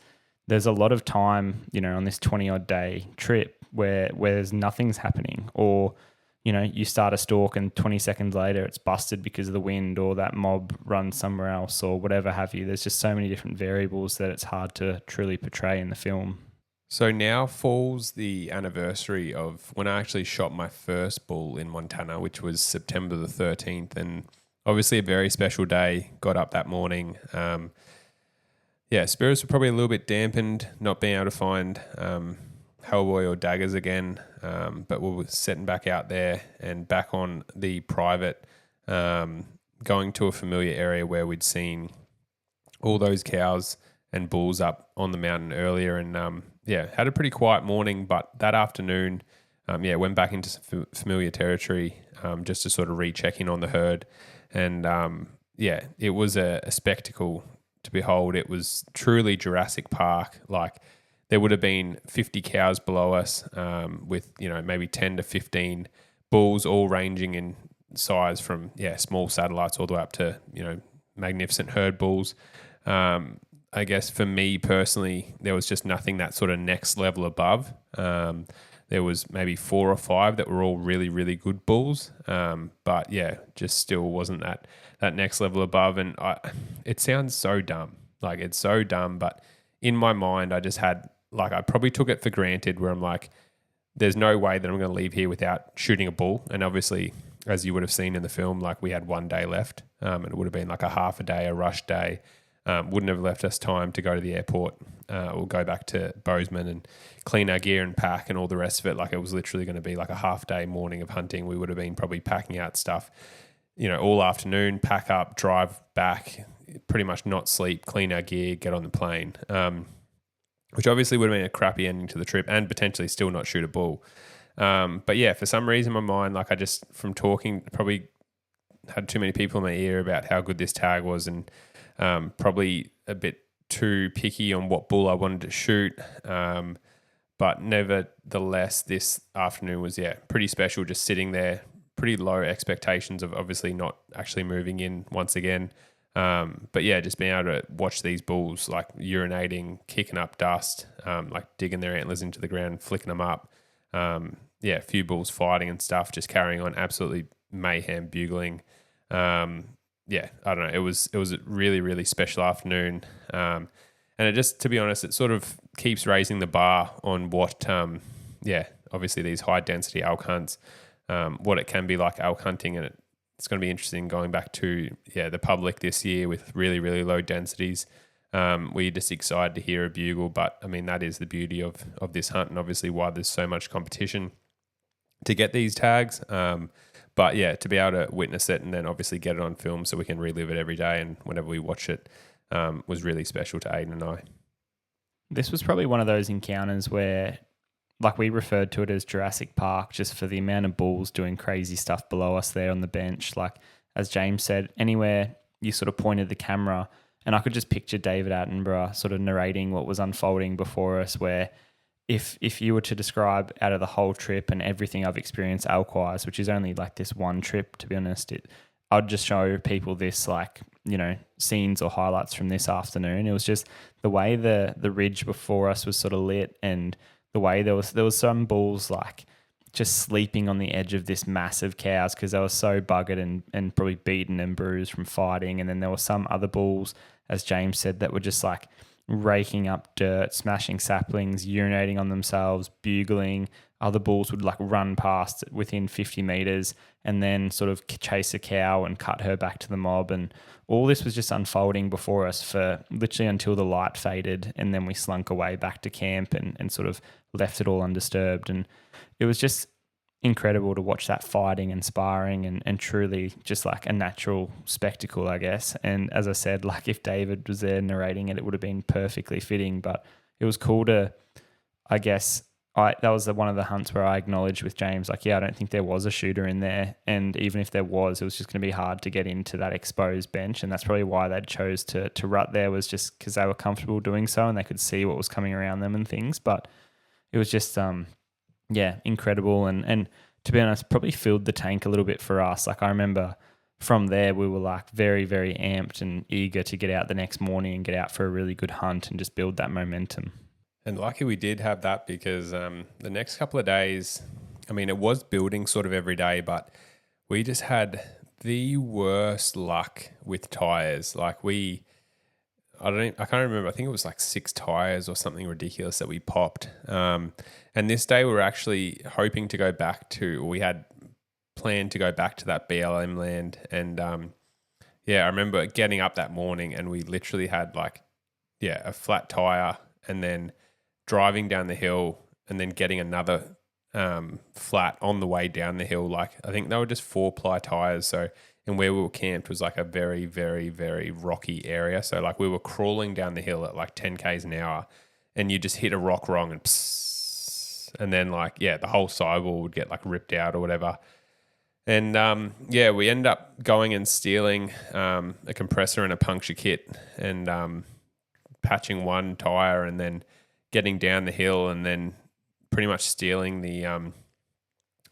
there's a lot of time, on this 20-odd day trip where there's nothing's happening, or, you start a stalk and 20 seconds later it's busted because of the wind, or that mob runs somewhere else, or whatever have you. There's just so many different variables that it's hard to truly portray in the film. So now falls the anniversary of when I actually shot my first bull in Montana, which was September the 13th. And obviously a very special day. Got up that morning. Spirits were probably a little bit dampened, not being able to find Hellboy or daggers again. But we were setting back out there and back on the private, going to a familiar area where we'd seen all those cows and bulls up on the mountain earlier. And had a pretty quiet morning, but that afternoon, went back into some familiar territory just to sort of recheck in on the herd. And it was a spectacle to behold. It was truly Jurassic Park. Like, there would have been 50 cows below us with, maybe 10 to 15 bulls, all ranging in size from, small satellites all the way up to, magnificent herd bulls. I guess for me personally, there was just nothing that sort of next level above. there was maybe 4 or 5 that were all really, really good bulls. But yeah, just still wasn't that next level above. And it sounds so dumb. Like, it's so dumb. But in my mind, I just had, like, I probably took it for granted where I'm like, there's no way that I'm going to leave here without shooting a bull. And obviously, as you would have seen in the film, like, we had 1 day left. And it would have been like a half a day, a rush day. Wouldn't have left us time to go to the airport or go back to Bozeman and clean our gear and pack and all the rest of it. Like, it was literally going to be like a half day morning of hunting. We would have been probably packing out stuff, all afternoon, pack up, drive back, pretty much not sleep, clean our gear, get on the plane, which obviously would have been a crappy ending to the trip and potentially still not shoot a bull. But yeah, for some reason in my mind, like, I just, from talking, probably had too many people in my ear about how good this tag was, and probably a bit too picky on what bull I wanted to shoot. But nevertheless, this afternoon was, pretty special, just sitting there, pretty low expectations of obviously not actually moving in once again. But yeah, just being able to watch these bulls like urinating, kicking up dust, like digging their antlers into the ground, flicking them up. A few bulls fighting and stuff, just carrying on, absolutely mayhem, bugling. I don't know. It was a really, really special afternoon. And it just, to be honest, it sort of keeps raising the bar on what, obviously these high density elk hunts, what it can be like elk hunting. And it's going to be interesting going back to, the public this year with really, really low densities. We're just excited to hear a bugle, but I mean, that is the beauty of this hunt, and obviously why there's so much competition to get these tags. But yeah, to be able to witness it and then obviously get it on film so we can relive it every day and whenever we watch it, was really special to Ayden and I. This was probably one of those encounters where, like, we referred to it as Jurassic Park just for the amount of bulls doing crazy stuff below us there on the bench. Like, as James said, anywhere you sort of pointed the camera, and I could just picture David Attenborough sort of narrating what was unfolding before us, where if you were to describe out of the whole trip and everything I've experienced elk-wise, which is only like this one trip, to be honest, I'd just show people this, like, scenes or highlights from this afternoon. It was just the way the ridge before us was sort of lit, and the way there was some bulls like just sleeping on the edge of this massive cows because they were so buggered and probably beaten and bruised from fighting. And then there were some other bulls, as James said, that were just like raking up dirt, smashing saplings, urinating on themselves, bugling. Other bulls would like run past within 50 meters and then sort of chase a cow and cut her back to the mob. And all this was just unfolding before us for literally until the light faded, and then we slunk away back to camp and sort of left it all undisturbed. And it was just incredible to watch that fighting and sparring and truly just like a natural spectacle, I guess. And as I said, like, if David was there narrating it, it would have been perfectly fitting. But it was cool to, I guess, that was one of the hunts where I acknowledged with James, like, I don't think there was a shooter in there. And even if there was, it was just going to be hard to get into that exposed bench. And that's probably why they chose to rut there, was just because they were comfortable doing so and they could see what was coming around them and things. But it was just, incredible. And to be honest, probably filled the tank a little bit for us. Like, I remember from there, we were like very, very amped and eager to get out the next morning and get out for a really good hunt and just build that momentum. And lucky we did have that, because the next couple of days, I mean, it was building sort of every day, but we just had the worst luck with tires. Like, I can't remember. I think it was like 6 tires or something ridiculous that we popped. And this day we were actually hoping to go back to, we had planned to go back to that BLM land. And I remember getting up that morning and we literally had a flat tire, and then driving down the hill and then getting another flat on the way down the hill. Like, I think they were just 4-ply tires. So, and where we were camped was like a very, very, very rocky area. So like we were crawling down the hill at like 10 Ks an hour, and you just hit a rock wrong and psss, and then the whole sidewall would get like ripped out or whatever. And we end up going and stealing a compressor and a puncture kit and patching one tire, and then getting down the hill, and then pretty much stealing the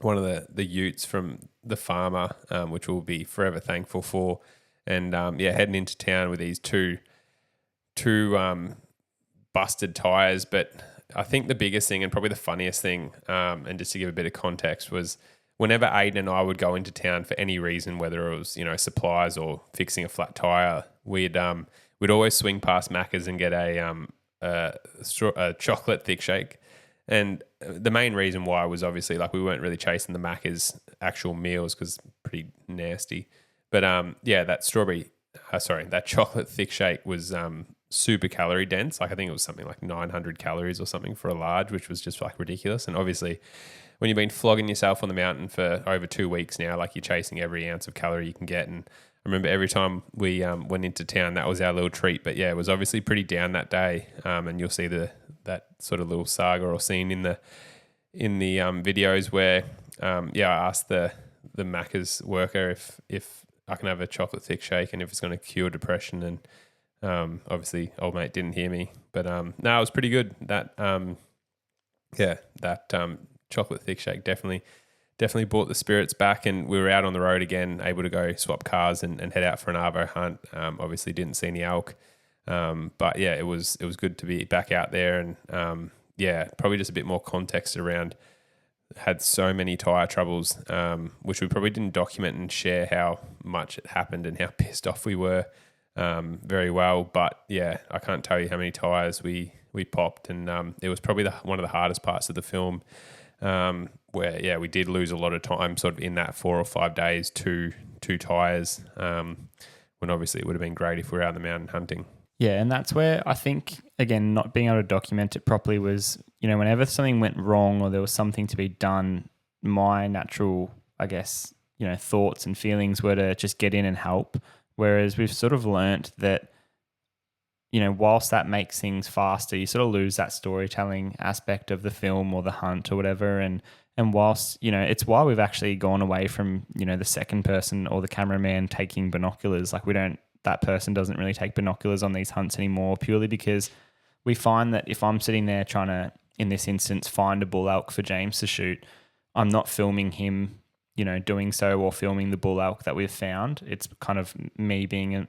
one of the utes from the farmer, which we'll be forever thankful for. And heading into town with these two busted tires. But I think the biggest thing and probably the funniest thing, and just to give a bit of context, was whenever Ayden and I would go into town for any reason, whether it was, supplies or fixing a flat tire, we'd always swing past Macca's and get a chocolate thick shake. And the main reason why was obviously like we weren't really chasing the Macca's actual meals because pretty nasty. But that chocolate thick shake was super calorie dense. Like I think it was something like 900 calories or something for a large, which was just like ridiculous. And obviously when you've been flogging yourself on the mountain for over 2 weeks now, like you're chasing every ounce of calorie you can get. And I remember every time we went into town, that was our little treat. But yeah, it was obviously pretty down that day. And you'll see that sort of little saga or scene in the videos where I asked the Macca's worker if I can have a chocolate thick shake and if it's going to cure depression. And obviously old mate didn't hear me, but no, it was pretty good. That chocolate thick shake definitely brought the spirits back, and we were out on the road again, able to go swap cars and head out for an arvo hunt. Obviously didn't see any elk, but yeah, it was good to be back out there. And probably just a bit more context around. Had so many tire troubles, which we probably didn't document and share how much it happened and how pissed off we were very well. But yeah, I can't tell you how many tires we popped, and it was probably one of the hardest parts of the film, where we did lose a lot of time sort of in that 4 or 5 days to two tires, when obviously it would have been great if we were out on the mountain hunting. Yeah, and that's where I think, again, not being able to document it properly was, whenever something went wrong or there was something to be done, my natural, I guess, thoughts and feelings were to just get in and help. Whereas we've sort of learnt that, whilst that makes things faster, you sort of lose that storytelling aspect of the film or the hunt or whatever. And whilst, it's why we've actually gone away from, the second person or the cameraman taking binoculars. Like that person doesn't really take binoculars on these hunts anymore, purely because we find that if I'm sitting there trying to, in this instance, find a bull elk for James to shoot, I'm not filming him, doing so or filming the bull elk that we've found. It's kind of me being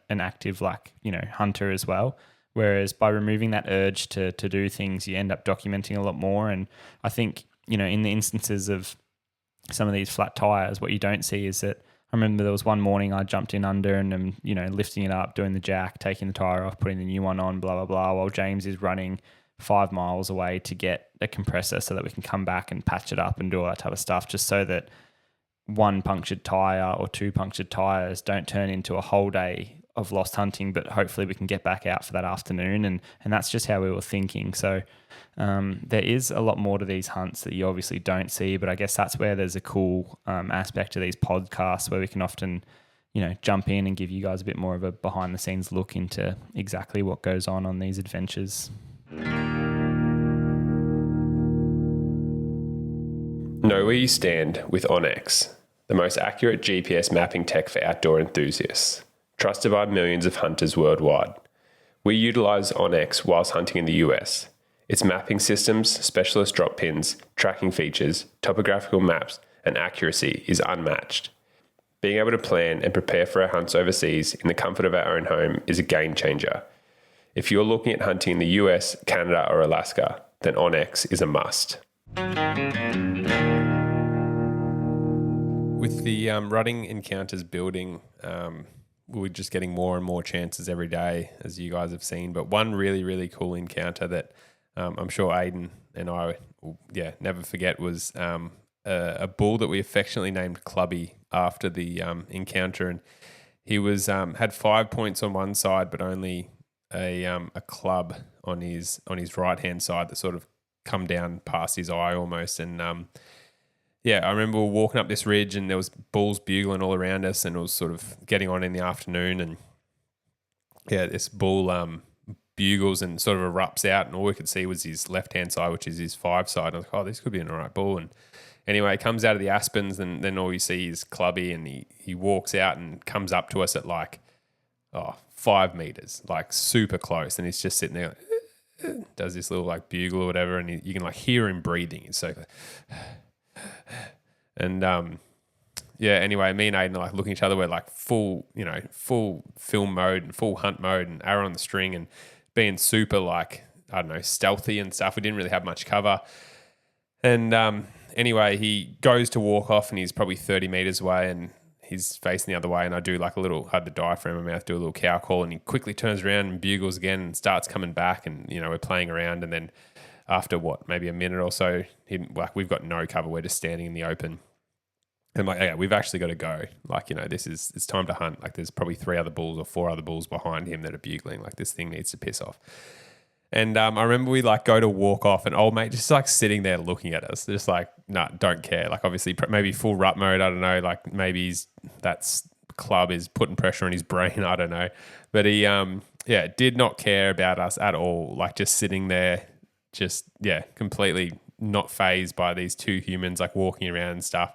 an active, hunter as well. Whereas by removing that urge to do things, you end up documenting a lot more. And I think, in the instances of some of these flat tires, what you don't see is that I remember there was one morning I jumped in under and I'm, lifting it up, doing the jack, taking the tire off, putting the new one on, blah, blah, blah, while James is running 5 miles away to get a compressor so that we can come back and patch it up and do all that type of stuff, just so that one punctured tire or 2 punctured tires don't turn into a whole day of lost hunting, but hopefully we can get back out for that afternoon. And that's just how we were thinking. So there is a lot more to these hunts that you obviously don't see, but I guess that's where there's a cool aspect to these podcasts where we can often, jump in and give you guys a bit more of a behind the scenes look into exactly what goes on these adventures. Know where you stand with onX, the most accurate GPS mapping tech for outdoor enthusiasts, trusted by millions of hunters worldwide. We utilize onX whilst hunting in the US. Its mapping systems, specialist drop pins, tracking features, topographical maps, and accuracy is unmatched. Being able to plan and prepare for our hunts overseas in the comfort of our own home is a game changer. If you're looking at hunting in the US, Canada, or Alaska, then onX is a must. With the rutting encounters building, we're just getting more and more chances every day, as you guys have seen. But one really, really cool encounter that I'm sure Ayden and I will never forget was a bull that we affectionately named Clubby after the encounter. And he was had 5 points on one side, but only a club on his right-hand side that sort of come down past his eye almost. And I remember we were walking up this ridge and there was bulls bugling all around us, and it was sort of getting on in the afternoon, and this bull bugles and sort of erupts out, and all we could see was his left-hand side, which is his 5 side. And I was like, oh, this could be an all right bull. And anyway, he comes out of the aspens, and then all you see is Clubby, and he walks out and comes up to us at 5 meters, super close, and he's just sitting there, does this little bugle or whatever, and you can hear him breathing. It's so and anyway, me and Ayden are looking at each other. We're full film mode and full hunt mode and arrow on the string and being super I don't know, stealthy and stuff. We didn't really have much cover. And anyway, he goes to walk off and he's probably 30 meters away and he's facing the other way. And I do like had the diaphragm in my mouth, do a little cow call, and he quickly turns around and bugles again and starts coming back. And, we're playing around. And then after maybe a minute or so, we've got no cover. We're just standing in the open. And like, yeah, we've actually got to go. Like, it's time to hunt. Like there's probably 3 other bulls or 4 other bulls behind him that are bugling. Like this thing needs to piss off. And I remember we like go to walk off and old mate just like sitting there looking at us. Just like, nah, don't care. Like obviously maybe full rut mode. I don't know. Like maybe that's club is putting pressure on his brain. I don't know. But he, did not care about us at all. Like just sitting there, completely not fazed by these 2 humans like walking around and stuff.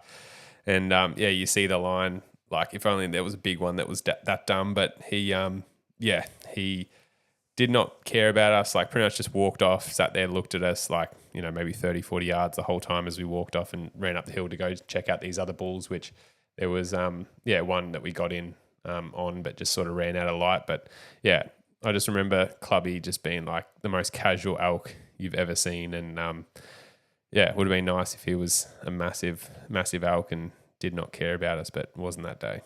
And you see the line, like if only there was a big one that was that dumb, but he did not care about us, like pretty much just walked off, sat there, looked at us like, maybe 30, 40 yards the whole time as we walked off and ran up the hill to go check out these other bulls, which there was, one that we got in on, but just sort of ran out of light. But yeah, I just remember Clubby just being like the most casual elk you've ever seen. And it would have been nice if he was a massive, massive elk and did not care about us, but it wasn't that day.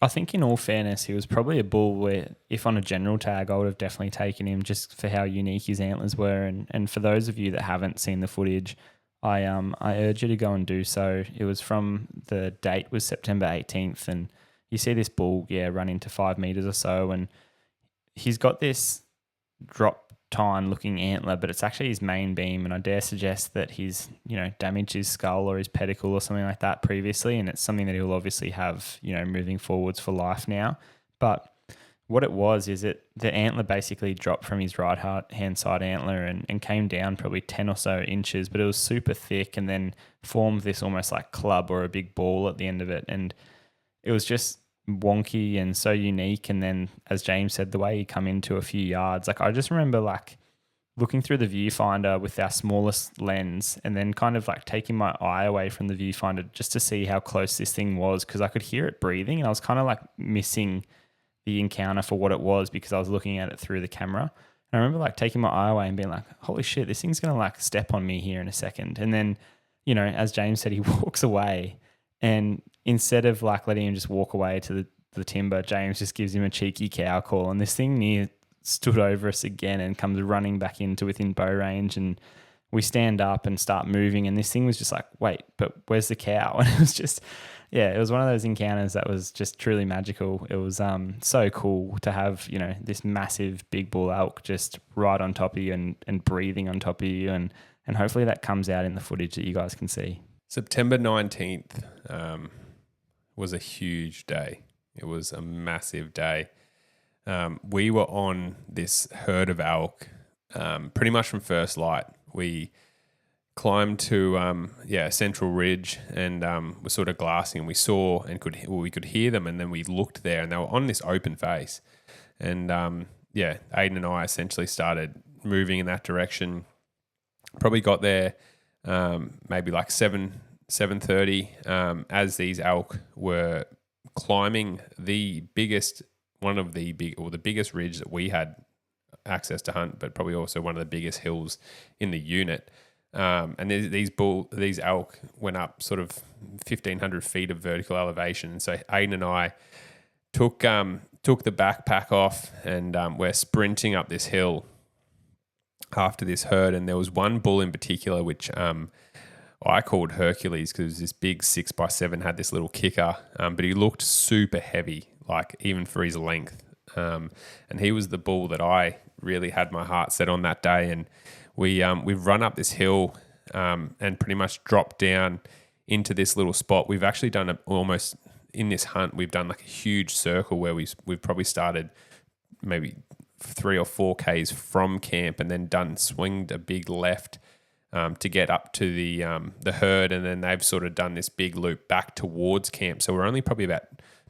I think in all fairness, he was probably a bull where if on a general tag, I would have definitely taken him just for how unique his antlers were. And for those of you that haven't seen the footage, I urge you to go and do so. It was from the date was September 18th, and you see this bull, run into 5 meters or so, and he's got this drop tine looking antler, but it's actually his main beam, and I dare suggest that he's damaged his skull or his pedicle or something like that previously, and it's something that he'll obviously have moving forwards for life now. But what it was is the antler basically dropped from his right hand side antler and came down probably 10 or so inches, but it was super thick and then formed this almost like club or a big ball at the end of it, and it was just wonky and so unique. And then, as James said, the way he come into a few yards, like I just remember like looking through the viewfinder with our smallest lens and then kind of like taking my eye away from the viewfinder just to see how close this thing was, because I could hear it breathing and I was kind of like missing the encounter for what it was because I was looking at it through the camera. And I remember like taking my eye away and being like, holy shit, this thing's going to like step on me here in a second. And then, as James said, he walks away, and instead of like letting him just walk away to the timber, James just gives him a cheeky cow call, and this thing stood over us again and comes running back into within bow range, and we stand up and start moving, and this thing was just like, wait, but where's the cow? And it was just, it was one of those encounters that was just truly magical. It was so cool to have, this massive big bull elk just right on top of you and breathing on top of you, and hopefully that comes out in the footage that you guys can see. September 19th was a huge day. It was a massive day. We were on this herd of elk pretty much from first light. We climbed to a central ridge and were sort of glassing, and we saw and we could hear them, and then we looked there and they were on this open face. And Ayden and I essentially started moving in that direction. Probably got there maybe like 7:30 as these elk were climbing the biggest ridge that we had access to hunt, but probably also one of the biggest hills in the unit. And these elk went up sort of 1,500 feet of vertical elevation. And so Ayden and I took the backpack off, and we're sprinting up this hill after this herd. And there was one bull in particular which I called Hercules because it was this big 6x7, had this little kicker, but he looked super heavy, like even for his length. And he was the bull that I really had my heart set on that day. And we've run up this hill and pretty much dropped down into this little spot. We've actually done almost in this hunt, we've done like a huge circle where we've probably started maybe 3 or 4 Ks from camp and then swinged a big left to get up to the herd, and then they've sort of done this big loop back towards camp. So we're only probably about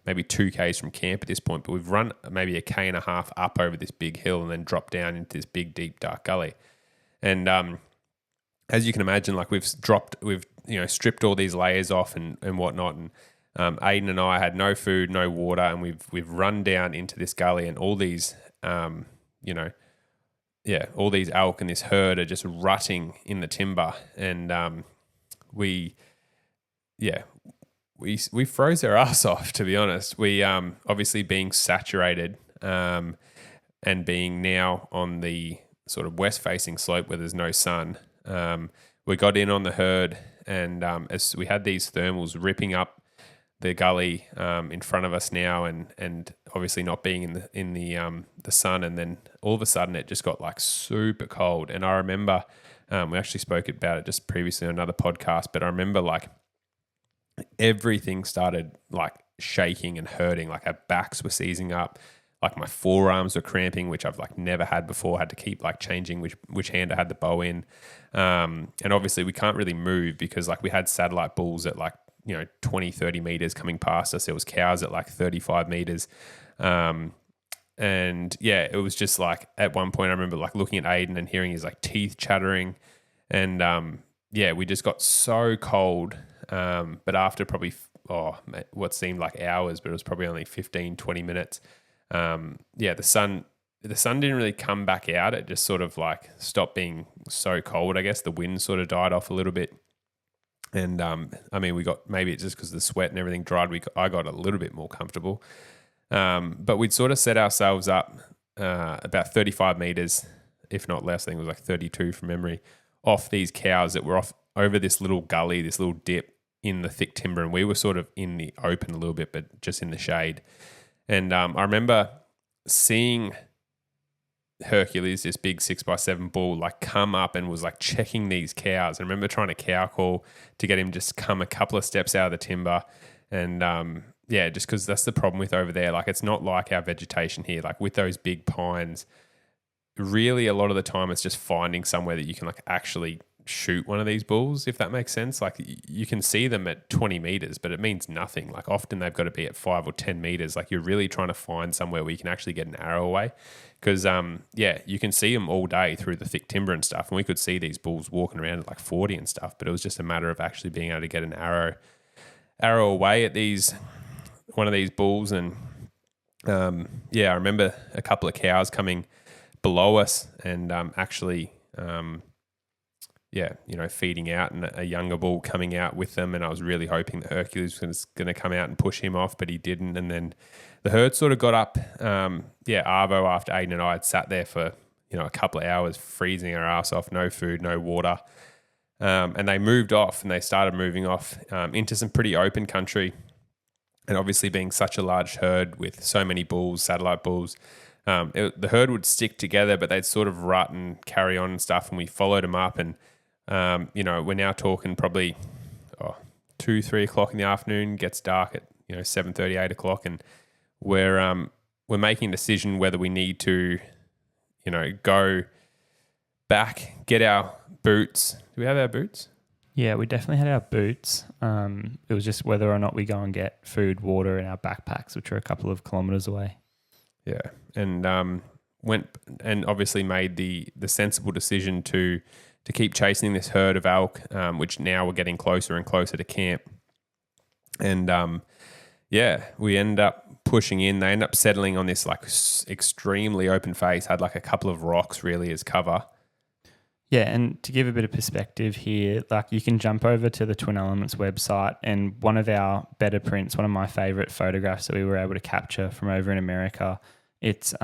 maybe 2 Ks from camp at this point, but we've run maybe 1.5 Ks up over this big hill and then dropped down into this big, deep, dark gully. And as you can imagine, like we've stripped all these layers off and whatnot. And Ayden and I had no food, no water, and we've run down into this gully, and all these all these elk and this herd are just rutting in the timber, and we froze their ass off, to be honest. We obviously being saturated and being now on the sort of west facing slope where there's no sun, we got in on the herd, and as we had these thermals ripping up the gully in front of us now, and obviously not being in the sun, and then all of a sudden it just got like super cold. And I remember we actually spoke about it just previously on another podcast, but I remember like everything started like shaking and hurting. Like our backs were seizing up, like my forearms were cramping, which I've like never had before. I had to keep like changing which hand I had the bow in, and obviously we can't really move because like we had satellite bulls at like 20, 30 meters coming past us. There was cows at like 35 meters. And yeah, it was just like at one point I remember like looking at Ayden and hearing his like teeth chattering. And we just got so cold. But after probably, what seemed like hours, but it was probably only 15, 20 minutes. The sun didn't really come back out. It just sort of like stopped being so cold. I guess the wind sort of died off a little bit. And we got, maybe it's just because the sweat and everything dried, I got a little bit more comfortable. But we'd sort of set ourselves up about 35 meters, if not less. I think it was like 32 from memory, off these cows that were off over this little gully, this little dip in the thick timber. And we were sort of in the open a little bit, but just in the shade. And I remember seeing Hercules, this big 6x7 bull, like come up and was like checking these cows. I remember trying to cow call to get him just come a couple of steps out of the timber. And just because that's the problem with over there. Like it's not like our vegetation here. Like with those big pines, really a lot of the time it's just finding somewhere that you can like actually shoot one of these bulls, if that makes sense. Like you can see them at 20 meters, but it means nothing. Like often they've got to be at 5 or 10 meters. Like you're really trying to find somewhere where you can actually get an arrow away. Because, you can see them all day through the thick timber and stuff. And we could see these bulls walking around at like 40 and stuff. But it was just a matter of actually being able to get an arrow away at one of these bulls. And, I remember a couple of cows coming below us and feeding out, and a younger bull coming out with them. And I was really hoping that Hercules was going to come out and push him off, but he didn't. And then the herd sort of got up, arvo after Ayden and I had sat there for, a couple of hours, freezing our ass off, no food, no water. And they moved off, and they started moving off into some pretty open country. And obviously being such a large herd with so many bulls, satellite bulls, the herd would stick together, but they'd sort of rut and carry on and stuff. And we followed them up, and we're now talking probably 2, 3 o'clock in the afternoon. Gets dark at 7:30, 8 o'clock, and we're making a decision whether we need to go back, get our boots. Do we have our boots? Yeah, we definitely had our boots. It was just whether or not we go and get food, water in our backpacks, which are a couple of kilometers away. Yeah, and went and obviously made the sensible decision to keep chasing this herd of elk, which now we're getting closer and closer to camp. And we end up pushing in. They end up settling on this like extremely open face, had like a couple of rocks really as cover. Yeah, and to give a bit of perspective here, like you can jump over to the Twin Elements website, and one of our better prints, one of my favorite photographs that we were able to capture from over in America, it's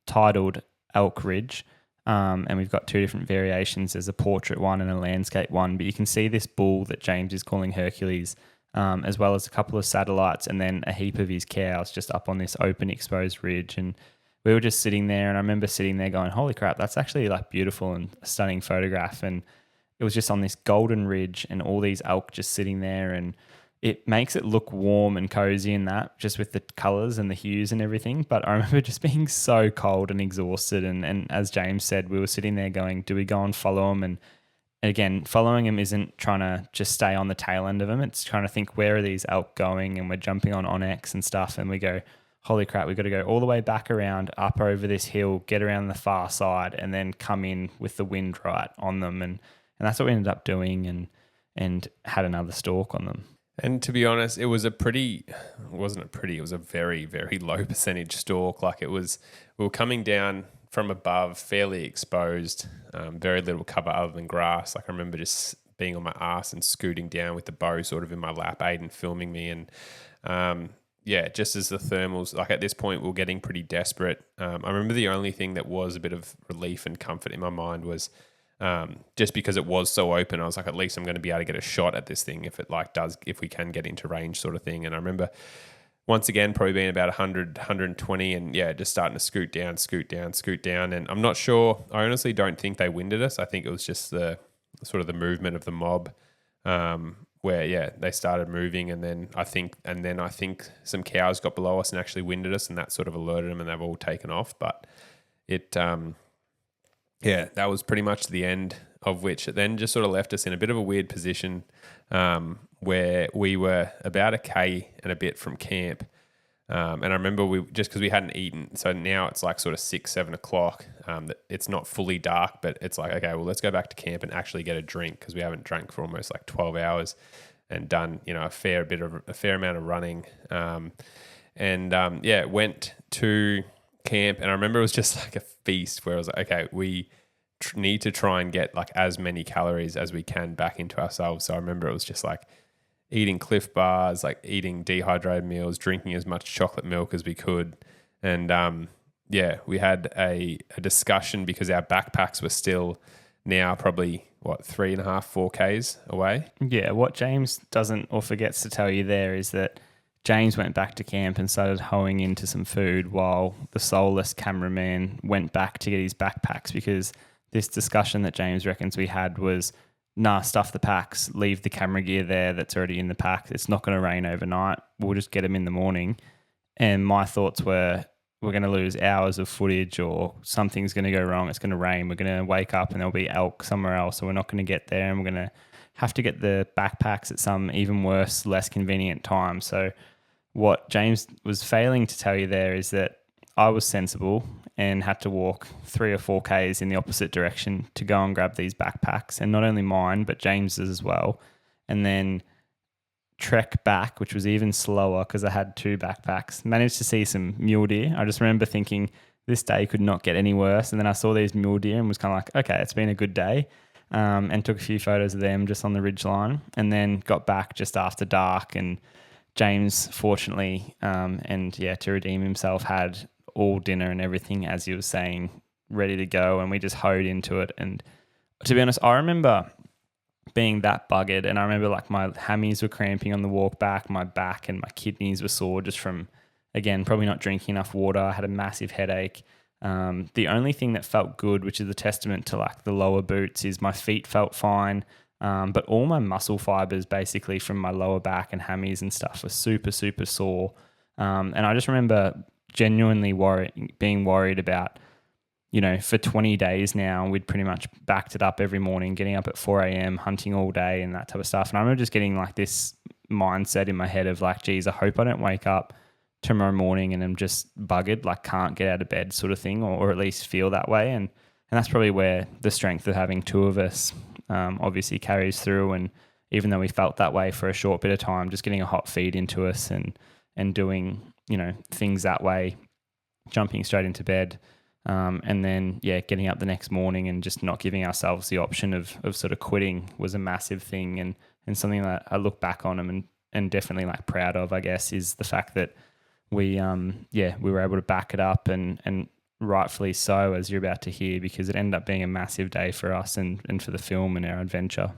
titled Elk Ridge, and we've got 2 different variations. There's a portrait one and a landscape one, but you can see this bull that James is calling Hercules, as well as a couple of satellites and then a heap of his cows just up on this open exposed ridge. And we were just sitting there, and I remember sitting there going, holy crap, that's actually like beautiful and a stunning photograph. And it was just on this golden ridge and all these elk just sitting there, and it makes it look warm and cozy in that, just with the colors and the hues and everything. But I remember just being so cold and exhausted. And as James said, we were sitting there going, do we go and follow him? And again, following him isn't trying to just stay on the tail end of him. It's trying to think, where are these elk going? And we're jumping on Onyx and stuff, and we go, holy crap, we've got to go all the way back around, up over this hill, get around the far side, and then come in with the wind right on them. And that's what we ended up doing, and had another stalk on them. And to be honest, it was it was a very, very low percentage stalk. Like we were coming down from above, fairly exposed, very little cover other than grass. Like I remember just being on my ass and scooting down with the bow sort of in my lap, Ayden filming me. And just as the thermals, like at this point, we were getting pretty desperate. I remember the only thing that was a bit of relief and comfort in my mind was just because it was so open, I was like, at least I'm going to be able to get a shot at this thing if we can get into range sort of thing. And I remember once again, probably being about 100, 120 and just starting to scoot down. And I'm not sure, I honestly don't think they winded us. I think it was just the sort of the movement of the mob where, they started moving. And then I think some cows got below us and actually winded us, and that sort of alerted them and they've all taken off. But it, that was pretty much the end, of which it then just sort of left us in a bit of a weird position where we were about a K and a bit from camp. And I remember because we hadn't eaten, so now it's like sort of 6, 7 o'clock. It's not fully dark, but it's like, okay, well, let's go back to camp and actually get a drink, because we haven't drank for almost like 12 hours and done, a fair amount of running. Went to camp, and I remember it was just like a feast where I was like, okay, we need to try and get like as many calories as we can back into ourselves. So I remember it was just like eating Cliff Bars, like eating dehydrated meals, drinking as much chocolate milk as we could. And we had a discussion because our backpacks were still now probably 3.5, 4 Ks away. Yeah, what James doesn't or forgets to tell you there is that James went back to camp and started hoeing into some food while the soulless cameraman went back to get his backpacks, because this discussion that James reckons we had was, stuff the packs, leave the camera gear there that's already in the pack. It's not going to rain overnight. We'll just get them in the morning. And my thoughts were, we're going to lose hours of footage, or something's going to go wrong. It's going to rain. We're going to wake up and there'll be elk somewhere else, so we're not going to get there, and we're going to have to get the backpacks at some even worse, less convenient time. So what James was failing to tell you there is that I was sensible and had to walk 3 or 4 Ks in the opposite direction to go and grab these backpacks, and not only mine, but James's as well. And then trek back, which was even slower because I had 2 backpacks, managed to see some mule deer. I just remember thinking this day could not get any worse. And then I saw these mule deer and was kind of like, okay, it's been a good day. And took a few photos of them just on the ridgeline, and then got back just after dark. And James, fortunately, to redeem himself, had all dinner and everything, as he was saying, ready to go, and we just hoed into it. And to be honest, I remember being that buggered, and I remember like my hammies were cramping on the walk back, my back and my kidneys were sore just from, again, probably not drinking enough water. I had a massive headache. The only thing that felt good, which is a testament to like the lower boots, is my feet felt fine. But all my muscle fibers basically from my lower back and hammies and stuff were super, super sore. And I just remember genuinely being worried about, for 20 days now, we'd pretty much backed it up every morning, getting up at 4 a.m, hunting all day and that type of stuff. And I remember just getting like this mindset in my head of like, geez, I hope I don't wake up tomorrow morning and I'm just buggered, like can't get out of bed sort of thing, or at least feel that way. And that's probably where the strength of having 2 of us obviously carries through. And even though we felt that way for a short bit of time, just getting a hot feed into us and doing, things that way, jumping straight into bed, and then, getting up the next morning and just not giving ourselves the option of sort of quitting was a massive thing. And something that I look back on and definitely like proud of, I guess, is the fact that we were able to back it up and rightfully so, as you're about to hear, because it ended up being a massive day for us and for the film and our adventure.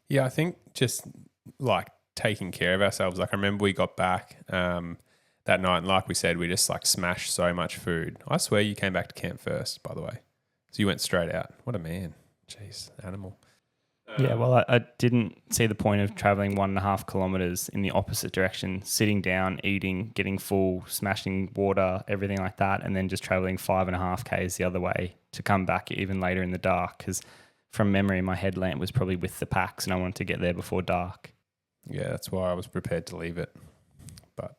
Yeah, I think just like taking care of ourselves. Like I remember we got back that night, and like we said, we just like smashed so much food. I swear you came back to camp first, by the way. So you went straight out. What a man. Jeez, animal. Yeah, well, I didn't see the point of traveling 1.5 kilometers in the opposite direction, sitting down, eating, getting full, smashing water, everything like that, and then just traveling 5.5 Ks the other way to come back even later in the dark, because from memory, my headlamp was probably with the packs and I wanted to get there before dark. Yeah, that's why I was prepared to leave it. But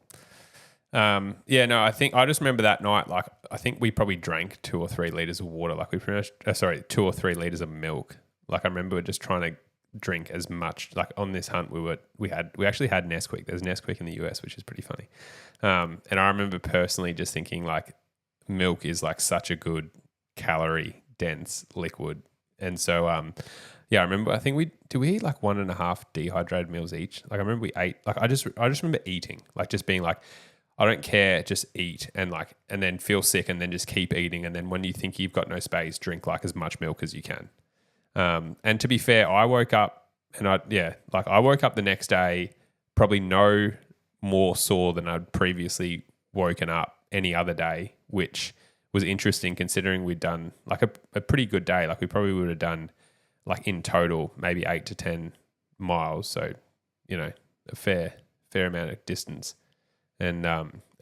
I think I just remember that night, like I think we probably drank 2 or 3 liters of water, like 2 or 3 liters of milk. Like I remember just trying to drink as much. Like on this hunt, we actually had Nesquik. There's Nesquik in the US, which is pretty funny. And I remember personally just thinking like, milk is like such a good calorie dense liquid. And so, I remember, I think we eat like 1.5 dehydrated meals each. Like I remember we ate, like I just remember eating, like just being like, I don't care, just eat and then feel sick and then just keep eating. And then when you think you've got no space, drink like as much milk as you can. And to be fair, I woke up and I woke up the next day probably no more sore than I'd previously woken up any other day, which was interesting considering we'd done like a pretty good day. Like we probably would have done like in total maybe 8 to 10 miles. So, a fair amount of distance. And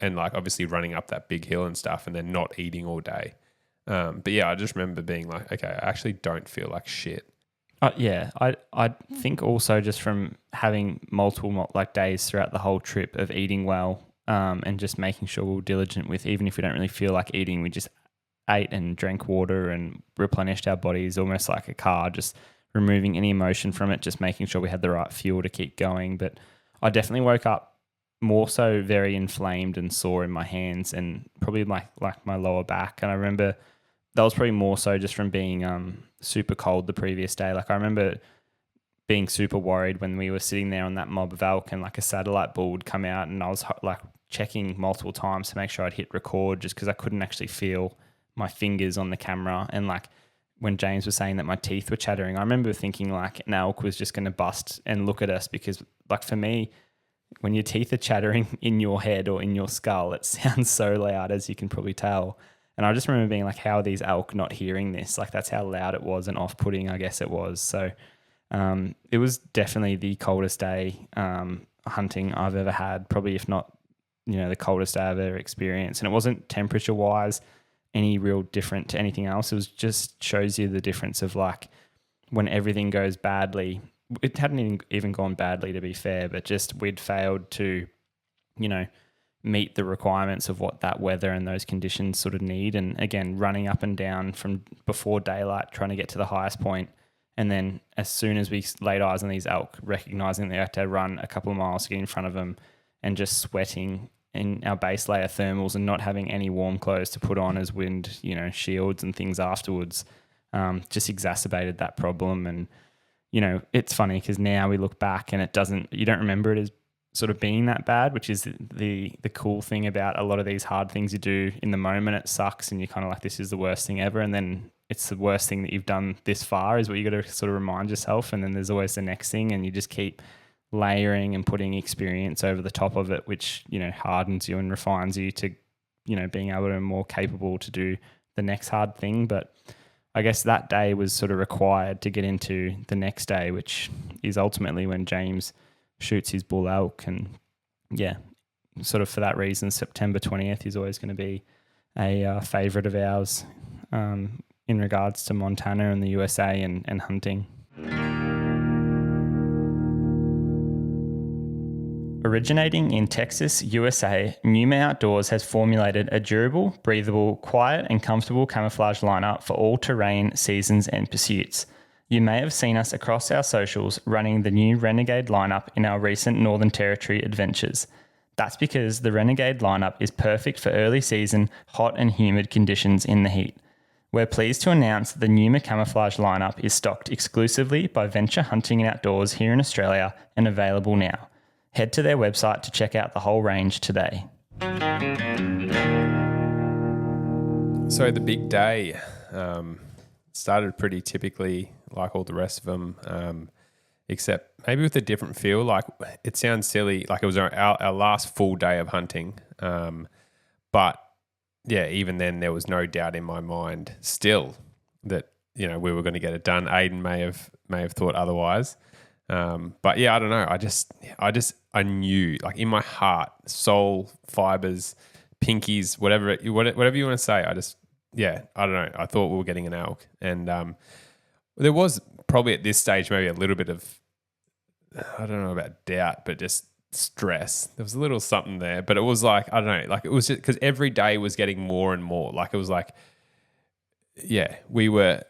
like obviously running up that big hill and stuff and then not eating all day. But yeah, I just remember being like, okay, I actually don't feel like shit. I think also just from having multiple like days throughout the whole trip of eating well, and just making sure we were diligent with, even if we don't really feel like eating, we just ate and drank water and replenished our bodies almost like a car, just removing any emotion from it, just making sure we had the right fuel to keep going. But I definitely woke up more so very inflamed and sore in my hands and probably like my lower back. And I remember that was probably more so just from being super cold the previous day. Like I remember being super worried when we were sitting there on that mob of elk and like a satellite bull would come out, and I was like checking multiple times to make sure I'd hit record just because I couldn't actually feel my fingers on the camera. And like when James was saying that my teeth were chattering, I remember thinking like an elk was just going to bust and look at us, because like for me, when your teeth are chattering in your head or in your skull, it sounds so loud, as you can probably tell. And I just remember being like, how are these elk not hearing this? Like that's how loud it was and off-putting, I guess it was. So it was definitely the coldest day hunting I've ever had, probably if not, the coldest day I've ever experienced. And it wasn't temperature-wise any real different to anything else. It was just shows you the difference of like when everything goes badly. It hadn't even gone badly, to be fair, but just we'd failed to, meet the requirements of what that weather and those conditions sort of need. And again, running up and down from before daylight, trying to get to the highest point. And then as soon as we laid eyes on these elk, recognizing they had to run a couple of miles to get in front of them, and just sweating in our base layer thermals and not having any warm clothes to put on as wind, shields and things afterwards, just exacerbated that problem. And, it's funny because now we look back and you don't remember it as sort of being that bad, which is the cool thing about a lot of these hard things you do in the moment. It sucks and you're kind of like, this is the worst thing ever. And then it's the worst thing that you've done this far is what you got to sort of remind yourself. And then there's always the next thing, and you just keep layering and putting experience over the top of it, which, hardens you and refines you to, being able to more capable to do the next hard thing. But I guess that day was sort of required to get into the next day, which is ultimately when James shoots his bull elk. And yeah, sort of for that reason, September 20th is always going to be a favourite of ours in regards to Montana and the USA and hunting. Originating in Texas, USA, Numa Outdoors has formulated a durable, breathable, quiet and comfortable camouflage lineup for all terrain, seasons and pursuits. You may have seen us across our socials running the new Renegade lineup in our recent Northern Territory adventures. That's because the Renegade lineup is perfect for early season, hot and humid conditions in the heat. We're pleased to announce that the Numa camouflage lineup is stocked exclusively by Venture Hunting and Outdoors here in Australia and available now. Head to their website to check out the whole range today. So the big day started pretty typically like all the rest of them, except maybe with a different feel. Like it sounds silly, like it was our last full day of hunting. But yeah, even then there was no doubt in my mind still that, we were going to get it done. Ayden may have thought otherwise. But yeah, I don't know. I knew, like in my heart, soul, fibers, pinkies, whatever you want to say. I don't know. I thought we were getting an elk, and there was probably at this stage maybe a little bit of, I don't know about doubt, but just stress. There was a little something there, but it was like, I don't know, like it was just because every day was getting more and more. Like it was like, yeah, we were.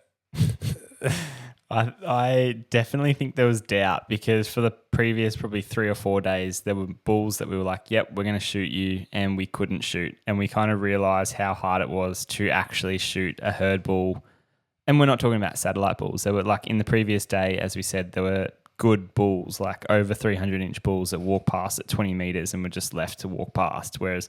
I definitely think there was doubt because for the previous probably 3 or 4 days, there were bulls that we were like, yep, we're going to shoot you. And we couldn't shoot. And we kind of realized how hard it was to actually shoot a herd bull. And we're not talking about satellite bulls. There were like in the previous day, as we said, there were good bulls, like over 300-inch bulls that walk past at 20 meters and were just left to walk past. Whereas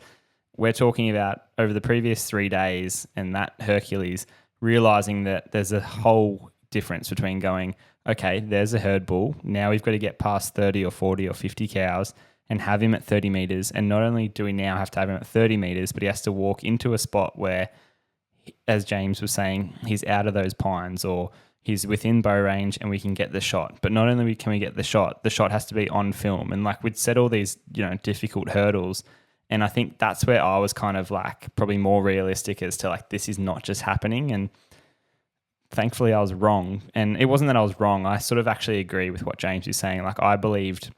we're talking about over the previous 3 days and that Hercules realizing that there's a whole difference between going, okay, there's a herd bull. Now we've got to get past 30 or 40 or 50 cows and have him at 30 meters. And not only do we now have to have him at 30 meters, but he has to walk into a spot where, as James was saying, he's out of those pines or he's within bow range and we can get the shot. But not only can we get the shot has to be on film. And like we'd set all these, difficult hurdles. And I think that's where I was kind of like probably more realistic as to like, this is not just happening. And thankfully I was wrong. And it wasn't that I was wrong. I sort of actually agree with what James is saying. Like I believed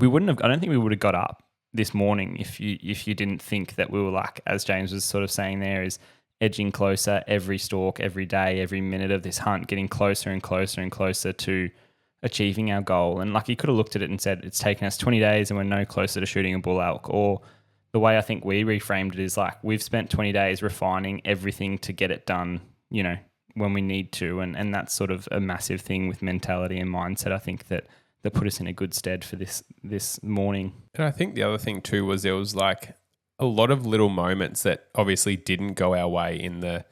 I don't think we would have got up this morning if you didn't think that we were like, as James was sort of saying there, is edging closer every stalk, every day, every minute of this hunt, getting closer and closer and closer to achieving our goal. And like you could have looked at it and said, it's taken us 20 days and we're no closer to shooting a bull elk. Or the way I think we reframed it is like, we've spent 20 days refining everything to get it done, when we need to. And that's sort of a massive thing with mentality and mindset. I think that put us in a good stead for this morning. And I think the other thing too was there was like a lot of little moments that obviously didn't go our way in the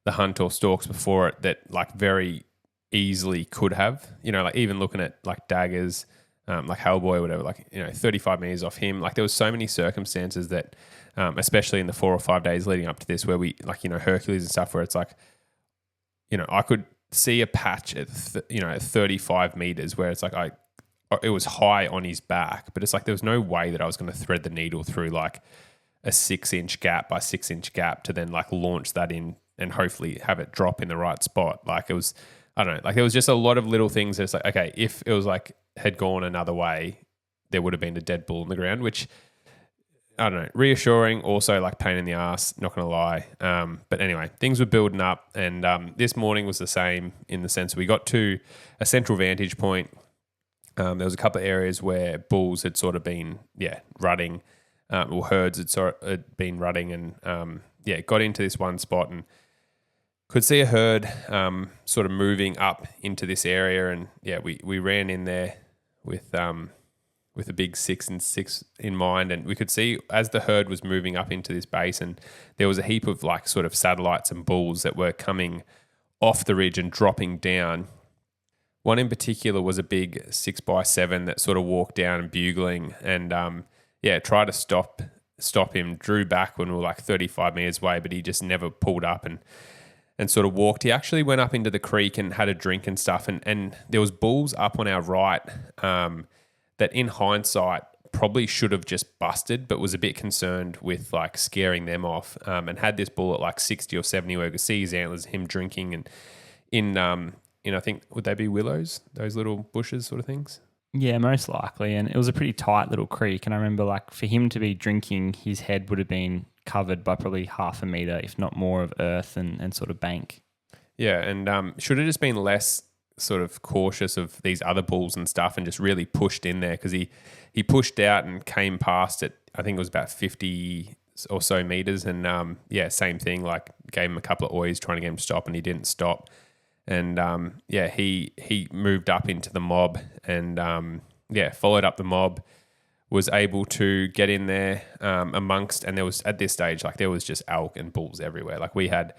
hunt or stalks before it that like very easily could have, like even looking at like daggers, like Hellboy or whatever, like, 35 meters off him. Like there was so many circumstances that, especially in the 4 or 5 days leading up to this where we like, Hercules and stuff where it's like, I could see a patch at, 35 meters where it's like it was high on his back, but it's like there was no way that I was going to thread the needle through like a 6-inch gap by 6-inch gap to then like launch that in and hopefully have it drop in the right spot. Like it was, I don't know, like there was just a lot of little things that's like, okay, if it was like had gone another way, there would have been a dead bull on the ground, which I don't know, reassuring, also like pain in the ass, not going to lie. But anyway, things were building up and this morning was the same in the sense we got to a central vantage point. There was a couple of areas where bulls had sort of been, rutting, or herds had been rutting and, got into this one spot and could see a herd sort of moving up into this area. And, we ran in there with a big 6 and 6 in mind. And we could see as the herd was moving up into this basin, there was a heap of like sort of satellites and bulls that were coming off the ridge and dropping down. One in particular was a big 6x7 that sort of walked down and bugling and, tried to stop him, drew back when we were like 35 meters away, but he just never pulled up and sort of walked. He actually went up into the creek and had a drink and stuff. And there was bulls up on our right that in hindsight probably should have just busted, but was a bit concerned with like scaring them off and had this bull at like 60 or 70 where you could see his antlers, him drinking and in I think, would they be willows, those little bushes sort of things? Yeah, most likely. And it was a pretty tight little creek. And I remember like for him to be drinking, his head would have been covered by probably half a metre, if not more, of earth and sort of bank. Yeah, and should have just been less sort of cautious of these other bulls and stuff and just really pushed in there because he pushed out and came past it. I think it was about 50 or so metres and same thing, like gave him a couple of oys trying to get him to stop and he didn't stop. And he moved up into the mob and followed up the mob, was able to get in there amongst, and there was at this stage like there was just elk and bulls everywhere. Like we had,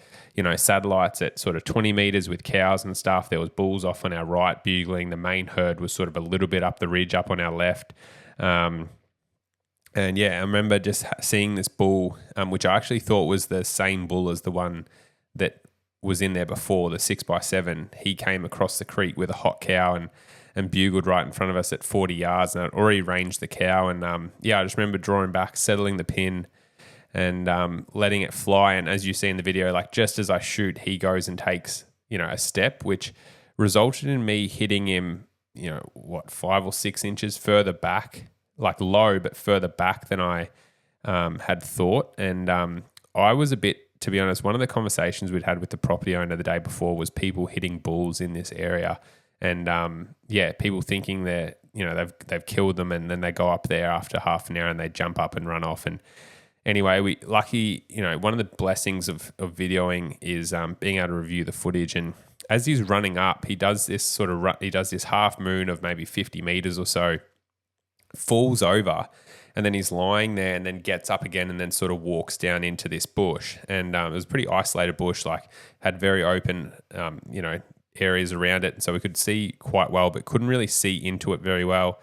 satellites at sort of 20 meters with cows and stuff. There was bulls off on our right bugling. The main herd was sort of a little bit up the ridge up on our left. I remember just seeing this bull, which I actually thought was the same bull as the one that was in there before, the 6x7. He came across the creek with a hot cow and bugled right in front of us at 40 yards and I'd already ranged the cow. And I just remember drawing back, settling the pin and letting it fly. And as you see in the video, like just as I shoot, he goes and takes, a step, which resulted in me hitting him, 5 or 6 inches further back, like low, but further back than I had thought. And I was a bit, to be honest, one of the conversations we'd had with the property owner the day before was people hitting bulls in this area And people thinking they've killed them, and then they go up there after half an hour and they jump up and run off. And anyway, one of the blessings of videoing is being able to review the footage. And as he's running up, he does this half moon of maybe 50 meters or so, falls over, and then he's lying there and then gets up again and then sort of walks down into this bush. And it was a pretty isolated bush, like had very open, areas around it. And so we could see quite well, but couldn't really see into it very well.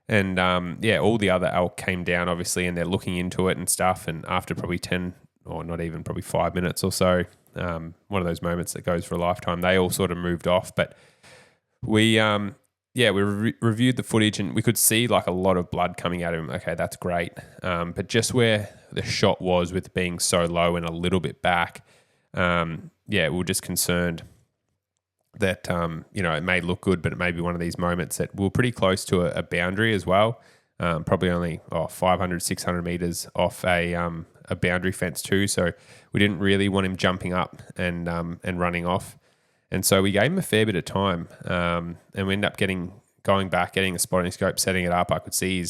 And all the other elk came down, obviously, and they're looking into it and stuff. And after probably 10 or not even probably 5 minutes or so, one of those moments that goes for a lifetime, they all sort of moved off. But we reviewed the footage and we could see like a lot of blood coming out of him. Okay, that's great. But just where the shot was with being so low and a little bit back, we were just concerned that, it may look good, but it may be one of these moments that we're pretty close to a boundary as well. Probably only 500, 600 meters off a boundary fence too. So we didn't really want him jumping up and running off. And so we gave him a fair bit of time, and we ended up going back, getting a spotting scope, setting it up. I could see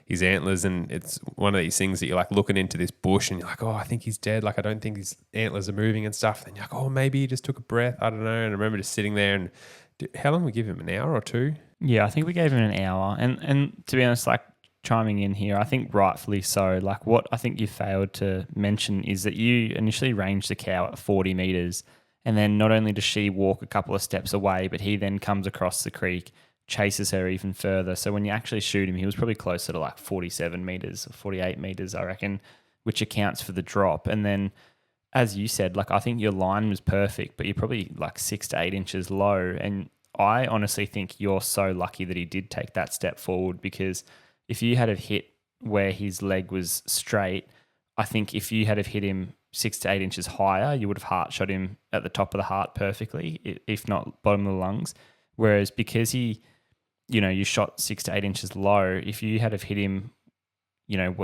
his antlers, and it's one of these things that you're like looking into this bush and you're like, oh, I think he's dead. Like, I don't think his antlers are moving and stuff. Then you're like, oh, maybe he just took a breath. I don't know. And I remember just sitting there and how long did we give him? An hour or two? Yeah, I think we gave him an hour. And to be honest, like chiming in here, I think rightfully so. Like what I think you failed to mention is that you initially ranged the cow at 40 meters. And then not only does she walk a couple of steps away, but he then comes across the creek, chases her even further. So when you actually shoot him, he was probably closer to like 47 meters or 48 meters, I reckon, which accounts for the drop. And then, as you said, like I think your line was perfect, but you're probably like 6 to 8 inches low. And I honestly think you're so lucky that he did take that step forward, because if you had have hit where his leg was straight, I think if you had have hit him 6 to 8 inches higher, you would have heart shot him at the top of the heart perfectly, if not bottom of the lungs. Whereas because he, you shot 6 to 8 inches low, if you had have hit him,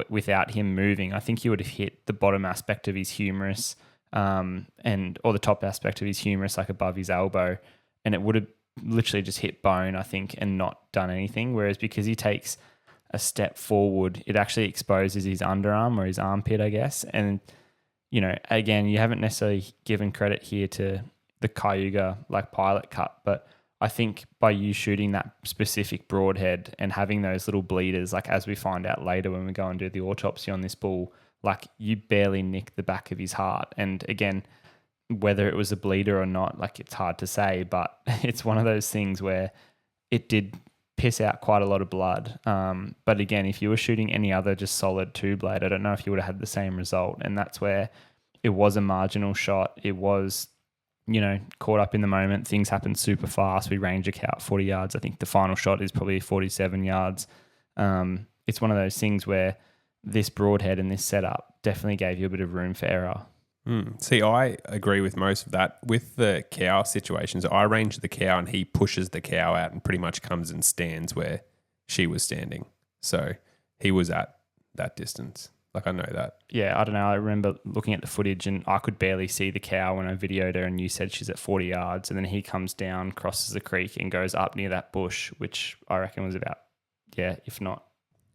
without him moving, I think you would have hit the bottom aspect of his humerus, or the top aspect of his humerus, like above his elbow, and it would have literally just hit bone, I think, and not done anything. Whereas because he takes a step forward, it actually exposes his underarm or his armpit, I guess, and again, you haven't necessarily given credit here to the Cayuga like pilot cut, but I think by you shooting that specific broadhead and having those little bleeders, like as we find out later when we go and do the autopsy on this bull, like you barely nicked the back of his heart. And again, whether it was a bleeder or not, like it's hard to say, but it's one of those things where it did piss out quite a lot of blood. But again, if you were shooting any other just solid 2-blade, I don't know if you would have had the same result. And that's where it was a marginal shot. It was, caught up in the moment. Things happened super fast. We range a cow at 40 yards. I think the final shot is probably 47 yards. It's one of those things where this broadhead and this setup definitely gave you a bit of room for error. See, I agree with most of that. With the cow situations, I range the cow and he pushes the cow out and pretty much comes and stands where she was standing. So he was at that distance. Like, I know that. Yeah, I don't know. I remember looking at the footage and I could barely see the cow when I videoed her, and you said she's at 40 yards. And then he comes down, crosses the creek and goes up near that bush, which I reckon was about, if not.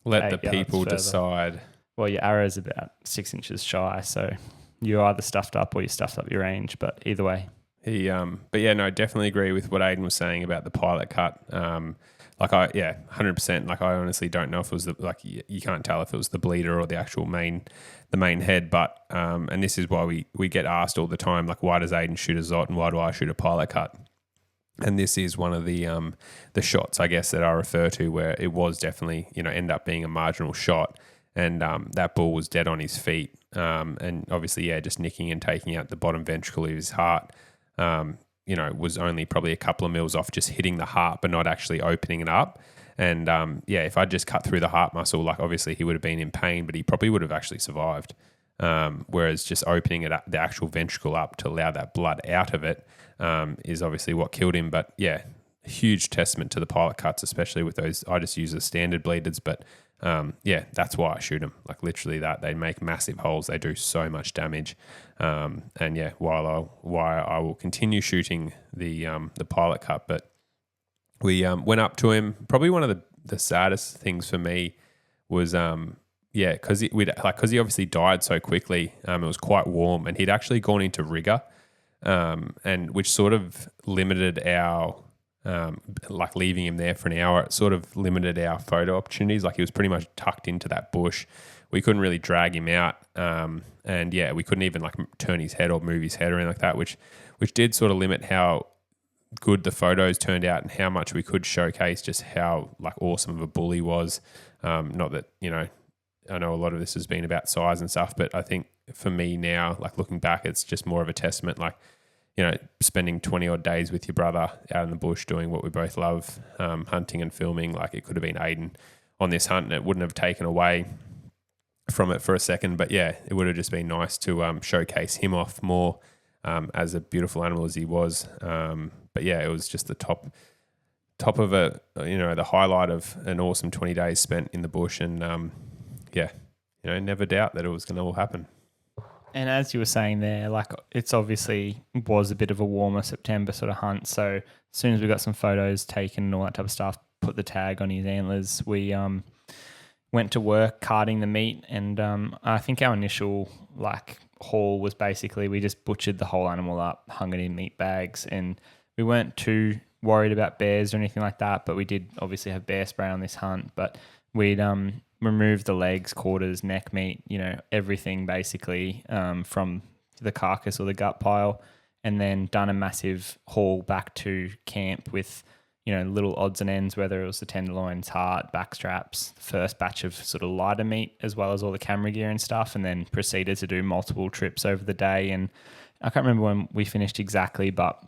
Let the people decide. Well, your arrow's about 6 inches shy, so you're either stuffed up or you stuffed up your range, but either way. Definitely agree with what Ayden was saying about the pilot cut. 100%. Like, I honestly don't know if it was you can't tell if it was the bleeder or the actual main head. But and this is why we get asked all the time, like, why does Ayden shoot a Zot and why do I shoot a pilot cut? And this is one of the shots, I guess, that I refer to where it was definitely, end up being a marginal shot. And that bull was dead on his feet. And obviously, just nicking and taking out the bottom ventricle of his heart, was only probably a couple of mils off just hitting the heart, but not actually opening it up. And if I'd just cut through the heart muscle, like obviously he would have been in pain, but he probably would have actually survived. Whereas just opening it up, the actual ventricle up to allow that blood out of it, is obviously what killed him. But huge testament to the pilot cuts, especially with those. I just use the standard bleeders, but that's why I shoot them. Like, literally that they make massive holes. They do so much damage. While I will continue shooting the pilot cut, but we went up to him. Probably one of the saddest things for me was because he obviously died so quickly. It was quite warm, and he'd actually gone into rigor, and which sort of limited our leaving him there for an hour. It sort of limited our photo opportunities. Like he was pretty much tucked into that bush. We couldn't really drag him out, and we couldn't even like turn his head or move his head or anything like that, which did sort of limit how good the photos turned out and how much we could showcase just how like awesome of a bull he was. Not that, I know a lot of this has been about size and stuff, but I think for me now, like looking back, it's just more of a testament, like, spending 20 odd days with your brother out in the bush doing what we both love, hunting and filming. Like it could have been Ayden on this hunt and it wouldn't have taken away from it for a second. But yeah, it would have just been nice to showcase him off more as a beautiful animal as he was. But yeah, it was just the top of the highlight of an awesome 20 days spent in the bush. And never doubt that it was going to all happen. And as you were saying there, like it's obviously was a bit of a warmer September sort of hunt. So as soon as we got some photos taken and all that type of stuff, put the tag on his antlers, we went to work carting the meat. And I think our initial haul was basically we just butchered the whole animal up, hung it in meat bags, and we weren't too worried about bears or anything like that. But we did obviously have bear spray on this hunt. But we'd removed the legs, quarters, neck meat, everything basically from the carcass or the gut pile, and then done a massive haul back to camp with, little odds and ends, whether it was the tenderloins, heart, back straps, the first batch of sort of lighter meat, as well as all the camera gear and stuff, and then proceeded to do multiple trips over the day. And I can't remember when we finished exactly, but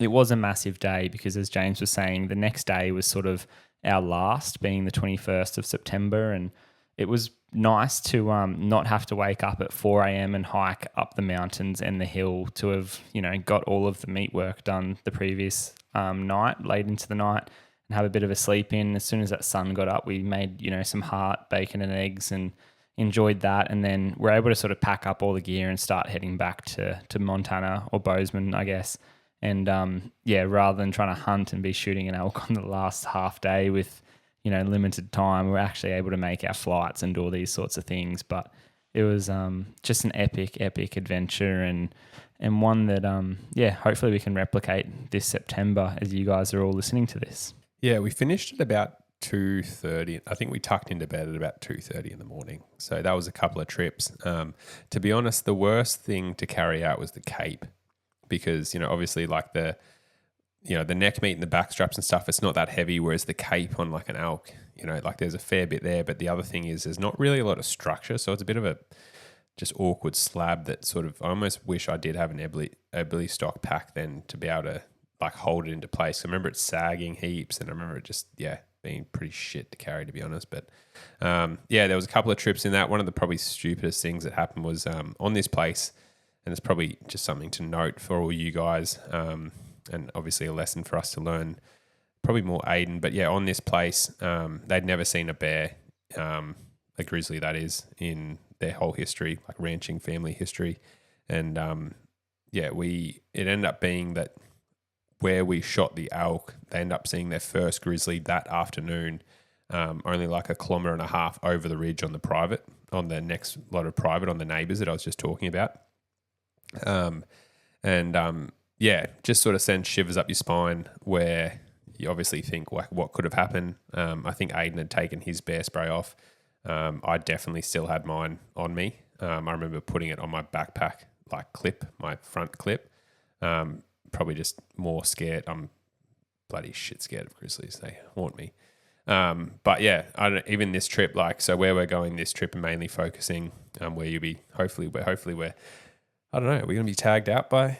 it was a massive day because, as James was saying, the next day was sort of our last, being the 21st of September, and it was nice to not have to wake up at 4 a.m. and hike up the mountains and the hill to have got all of the meat work done the previous night, late into the night, and have a bit of a sleep in. As soon as that sun got up, we made some heart, bacon and eggs and enjoyed that, and then we're able to sort of pack up all the gear and start heading back to Montana or Bozeman, I guess. And rather than trying to hunt and be shooting an elk on the last half day with, limited time, we're actually able to make our flights and do all these sorts of things. But it was just an epic adventure and one that, hopefully we can replicate this September as you guys are all listening to this. Yeah, we finished at about 2:30. I think we tucked into bed at about 2:30 in the morning. So that was a couple of trips. To be honest, the worst thing to carry out was the cape. Because, obviously like the neck meat and the back straps and stuff, it's not that heavy. Whereas the cape on like an elk, there's a fair bit there. But the other thing is there's not really a lot of structure. So it's a bit of a just awkward slab that sort of, I almost wish I did have an Eberly stock pack then to be able to like hold it into place. I remember it sagging heaps and I remember it just, being pretty shit to carry, to be honest. But there was a couple of trips in that. One of the probably stupidest things that happened was on this place, and it's probably just something to note for all you guys, and obviously a lesson for us to learn, probably more Ayden. But yeah, on this place, they'd never seen a bear, a grizzly that is, in their whole history, like ranching family history. And it ended up being that where we shot the elk, they ended up seeing their first grizzly that afternoon, only like 1.5 kilometers over the ridge on the next lot of private on the neighbours that I was just talking about. Just sort of sends shivers up your spine where you obviously think like what could have happened. I think Ayden had taken his bear spray off. I definitely still had mine on me. I remember putting it on my backpack, my front clip. Probably just more scared. I'm bloody shit scared of grizzlies. They haunt me. But yeah, even this trip, so where we're going this trip and mainly focusing, where you'll be, hopefully we're, I don't know, are we going to be tagged out by?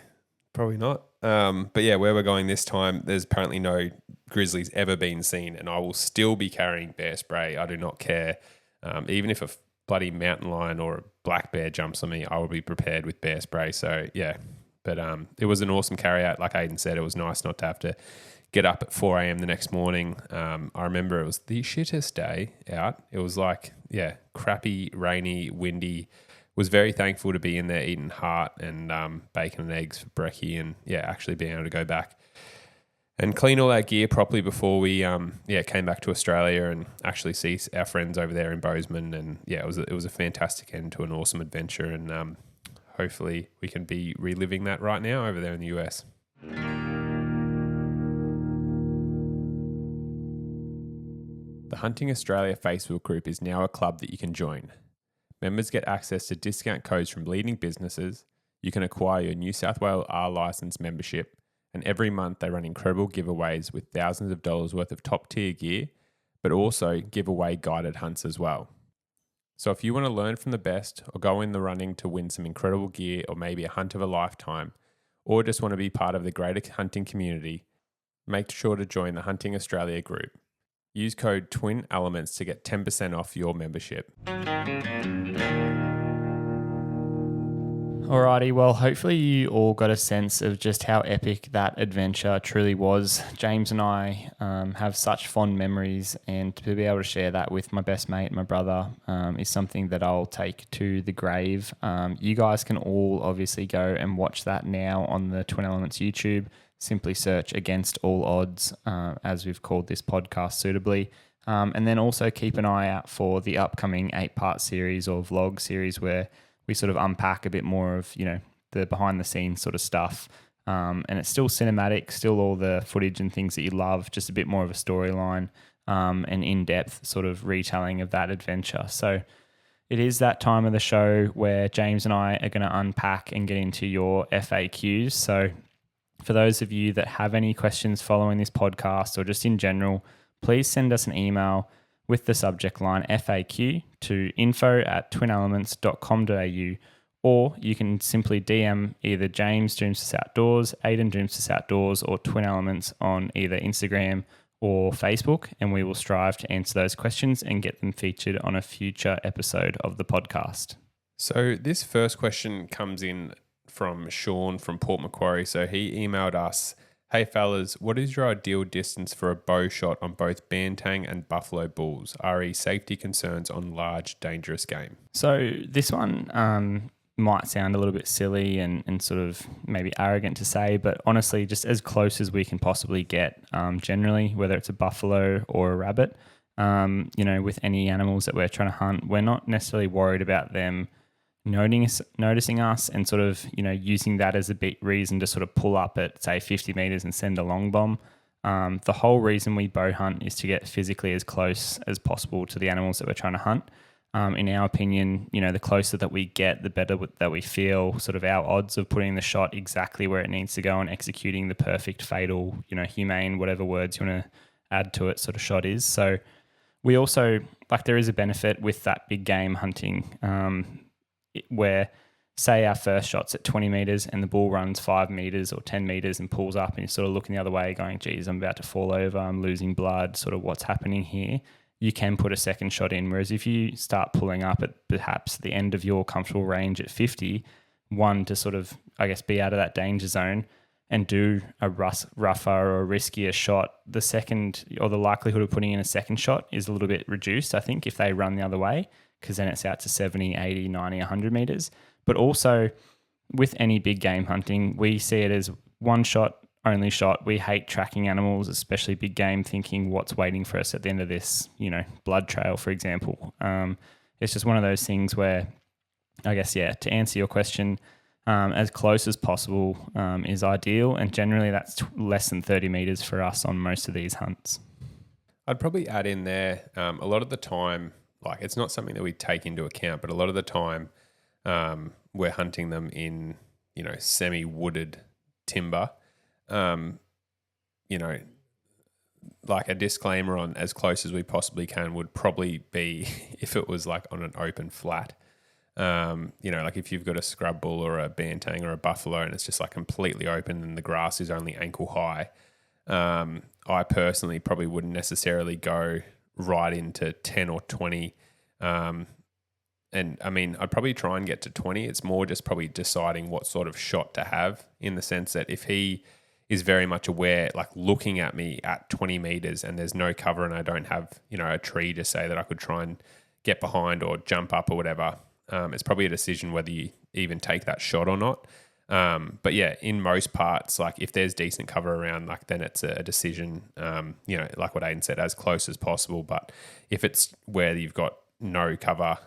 Probably not. But yeah, where we're going this time, there's apparently no grizzlies ever been seen, and I will still be carrying bear spray. I do not care. Even if a bloody mountain lion or a black bear jumps on me, I will be prepared with bear spray. So yeah, but it was an awesome carry out. Like Ayden said, it was nice not to have to get up at 4 a.m. the next morning. I remember it was the shittest day out. It was crappy, rainy, windy. Was very thankful to be in there eating heart and bacon and eggs for brekkie, and actually being able to go back and clean all our gear properly before we came back to Australia and actually see our friends over there in Bozeman. And it was a fantastic end to an awesome adventure, and hopefully we can be reliving that right now over there in the US. The Hunting Australia Facebook group is now a club that you can join. Members get access to discount codes from leading businesses. You can acquire your New South Wales R licence membership, and every month they run incredible giveaways with thousands of dollars worth of top tier gear, but also give away guided hunts as well. So if you want to learn from the best or go in the running to win some incredible gear or maybe a hunt of a lifetime, or just want to be part of the greater hunting community, make sure to join the Hunting Australia group. Use code TWINELEMENTS to get 10% off your membership. Alrighty, well, hopefully you all got a sense of just how epic that adventure truly was. James and I have such fond memories, and to be able to share that with my best mate, my brother, is something that I'll take to the grave. You guys can all obviously go and watch that now on the Twin Elements YouTube. Simply search Against All Odds, as we've called this podcast suitably. And then also keep an eye out for the upcoming 8-part series or vlog series where we sort of unpack a bit more of, the behind the scenes sort of stuff. And it's still cinematic, still all the footage and things that you love, just a bit more of a storyline and in-depth sort of retelling of that adventure. So it is that time of the show where James and I are going to unpack and get into your FAQs. So for those of you that have any questions following this podcast or just in general, please send us an email with the subject line FAQ to info@twinelements.com.au, or you can simply DM either James Doumtsis Outdoors, Ayden Doumtsis Outdoors, or Twin Elements on either Instagram or Facebook, and we will strive to answer those questions and get them featured on a future episode of the podcast. So this first question comes in from Sean from Port Macquarie. So he emailed us, "Hey fellas, what is your ideal distance for a bow shot on both bantang and buffalo bulls? RE safety concerns on large, dangerous game." So this one might sound a little bit silly and sort of maybe arrogant to say, but honestly, just as close as we can possibly get, generally, whether it's a buffalo or a rabbit, with any animals that we're trying to hunt, we're not necessarily worried about them noticing us and sort of, using that as a big reason to sort of pull up at, say, 50 meters and send a long bomb. The whole reason we bow hunt is to get physically as close as possible to the animals that we're trying to hunt. In our opinion, the closer that we get, the better that we feel sort of our odds of putting the shot exactly where it needs to go and executing the perfect, fatal, humane, whatever words you want to add to it sort of shot is. So we also, there is a benefit with that big game hunting, where say our first shot's at 20 meters and the bull runs 5 meters or 10 meters and pulls up and you're sort of looking the other way going, geez, I'm about to fall over, I'm losing blood, sort of what's happening here. You can put a second shot in. Whereas if you start pulling up at perhaps the end of your comfortable range at 50, one, to sort of, be out of that danger zone and do a rougher or riskier shot, the second, or the likelihood of putting in a second shot is a little bit reduced, I think, if they run the other way, because then it's out to 70, 80, 90, 100 meters. But also with any big game hunting, we see it as one shot, only shot. We hate tracking animals, especially big game, thinking what's waiting for us at the end of this, blood trail, for example. It's just one of those things where, to answer your question, as close as possible is ideal. And generally that's less than 30 meters for us on most of these hunts. I'd probably add in there, a lot of the time, it's not something that we take into account, but a lot of the time we're hunting them in, semi-wooded timber. A disclaimer on as close as we possibly can would probably be if it was on an open flat. If you've got a scrub bull or a bantang or a buffalo and it's just completely open and the grass is only ankle high. I personally probably wouldn't necessarily go right into 10 or 20. I'd probably try and get to 20. It's more just probably deciding what sort of shot to have, in the sense that if he is very much aware, looking at me at 20 meters and there's no cover and I don't have, a tree to say that I could try and get behind or jump up or whatever, it's probably a decision whether you even take that shot or not. But yeah, in most parts, like if there's decent cover around, like then it's a decision, like what Ayden said, as close as possible. But if it's where you've got no cover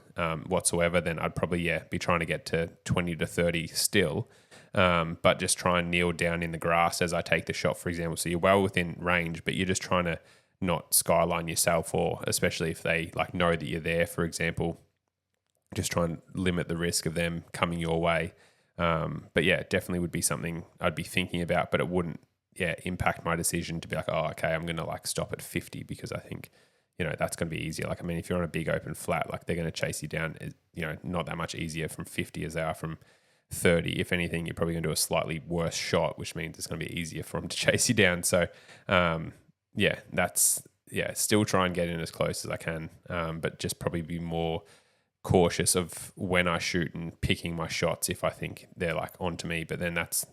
whatsoever, then I'd probably, be trying to get to 20 to 30 still. But just try and kneel down in the grass as I take the shot, for example. So you're well within range, but you're just trying to not skyline yourself, or especially if they like know that you're there, for example, just try and limit the risk of them coming your way. But yeah, it definitely would be something I'd be thinking about, but it wouldn't, impact my decision to be like, oh, okay, I'm going to like stop at 50 because I think, that's going to be easier. Like, I mean, if you're on a big open flat, like they're going to chase you down, not that much easier from 50 as they are from 30. If anything, you're probably going to do a slightly worse shot, which means it's going to be easier for them to chase you down. So, still try and get in as close as I can, but just probably be more cautious of when I shoot and picking my shots if I think they're like onto me. But then that's,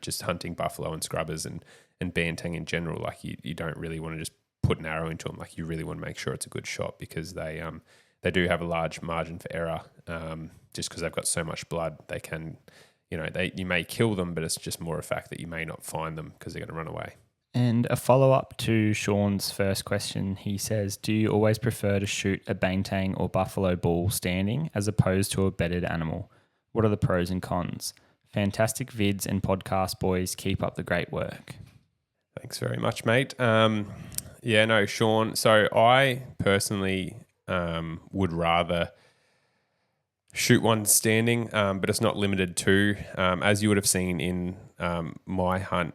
just hunting buffalo and scrubbers and bantang in general. Like you don't really want to just put an arrow into them. Like you really want to make sure it's a good shot because they do have a large margin for error. Just because they've got so much blood, they can, you may kill them, but it's just more a fact that you may not find them because they're going to run away. And a follow-up to Sean's first question, he says, do you always prefer to shoot a bantang or buffalo bull standing as opposed to a bedded animal? What are the pros and cons? Fantastic vids and podcast, boys. Keep up the great work. Thanks very much, mate. Sean. So I personally would rather shoot one standing, but it's not limited to. As you would have seen in my hunt,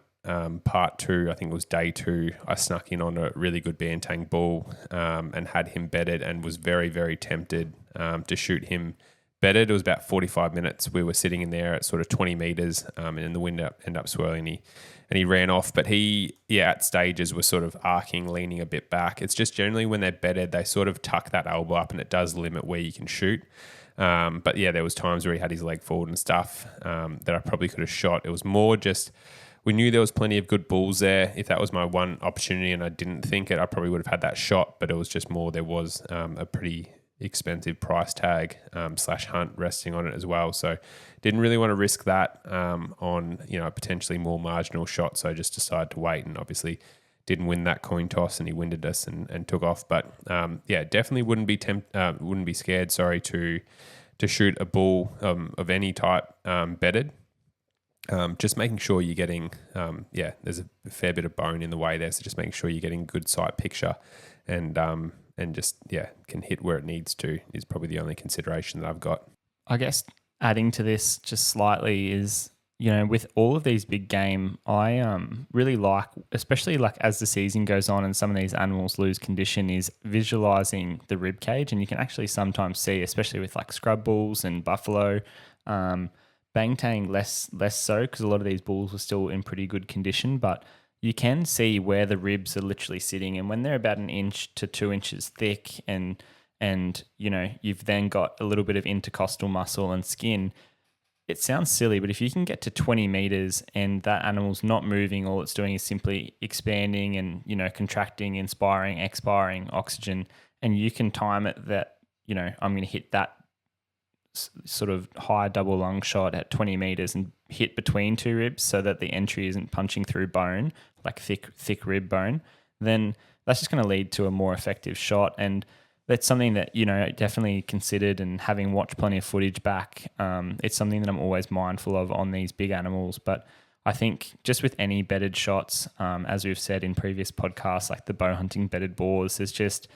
part 2, I think it was day 2, I snuck in on a really good bantang bull and had him bedded and was very, very tempted to shoot him bedded. It was about 45 minutes. We were sitting in there at sort of 20 meters and then the wind ended up swirling and he ran off. But he, at stages was sort of arcing, leaning a bit back. It's just generally when they're bedded, they sort of tuck that elbow up and it does limit where you can shoot. But there was times where he had his leg forward and stuff that I probably could have shot. It was more just... We knew there was plenty of good bulls there. If that was my one opportunity and I didn't think it, I probably would have had that shot. But it was just more there was a pretty expensive price tag / hunt resting on it as well. So didn't really want to risk that on a potentially more marginal shot. So I just decided to wait and obviously didn't win that coin toss and he winded us and took off. But definitely wouldn't be scared. To shoot a bull of any type bedded. Just making sure you're getting, there's a fair bit of bone in the way there. So just making sure you're getting good sight picture and just, can hit where it needs to is probably the only consideration that I've got. I guess adding to this just slightly is, with all of these big game, I really like, especially like as the season goes on and some of these animals lose condition, is visualizing the rib cage. And you can actually sometimes see, especially with like scrub bulls and buffalo, bantang less so because a lot of these bulls are still in pretty good condition, but you can see where the ribs are literally sitting, and when they're about 1 inch to 2 inches thick and you've then got a little bit of intercostal muscle and skin, it sounds silly, but if you can get to 20 meters and that animal's not moving, all it's doing is simply expanding and contracting, inspiring, expiring oxygen, and you can time it that I'm going to hit that sort of high double lung shot at 20 meters and hit between 2 ribs so that the entry isn't punching through bone, like thick rib bone, then that's just going to lead to a more effective shot. And that's something that, definitely considered, and having watched plenty of footage back, it's something that I'm always mindful of on these big animals. But I think just with any bedded shots, as we've said in previous podcasts, like the bow hunting bedded boars, there's just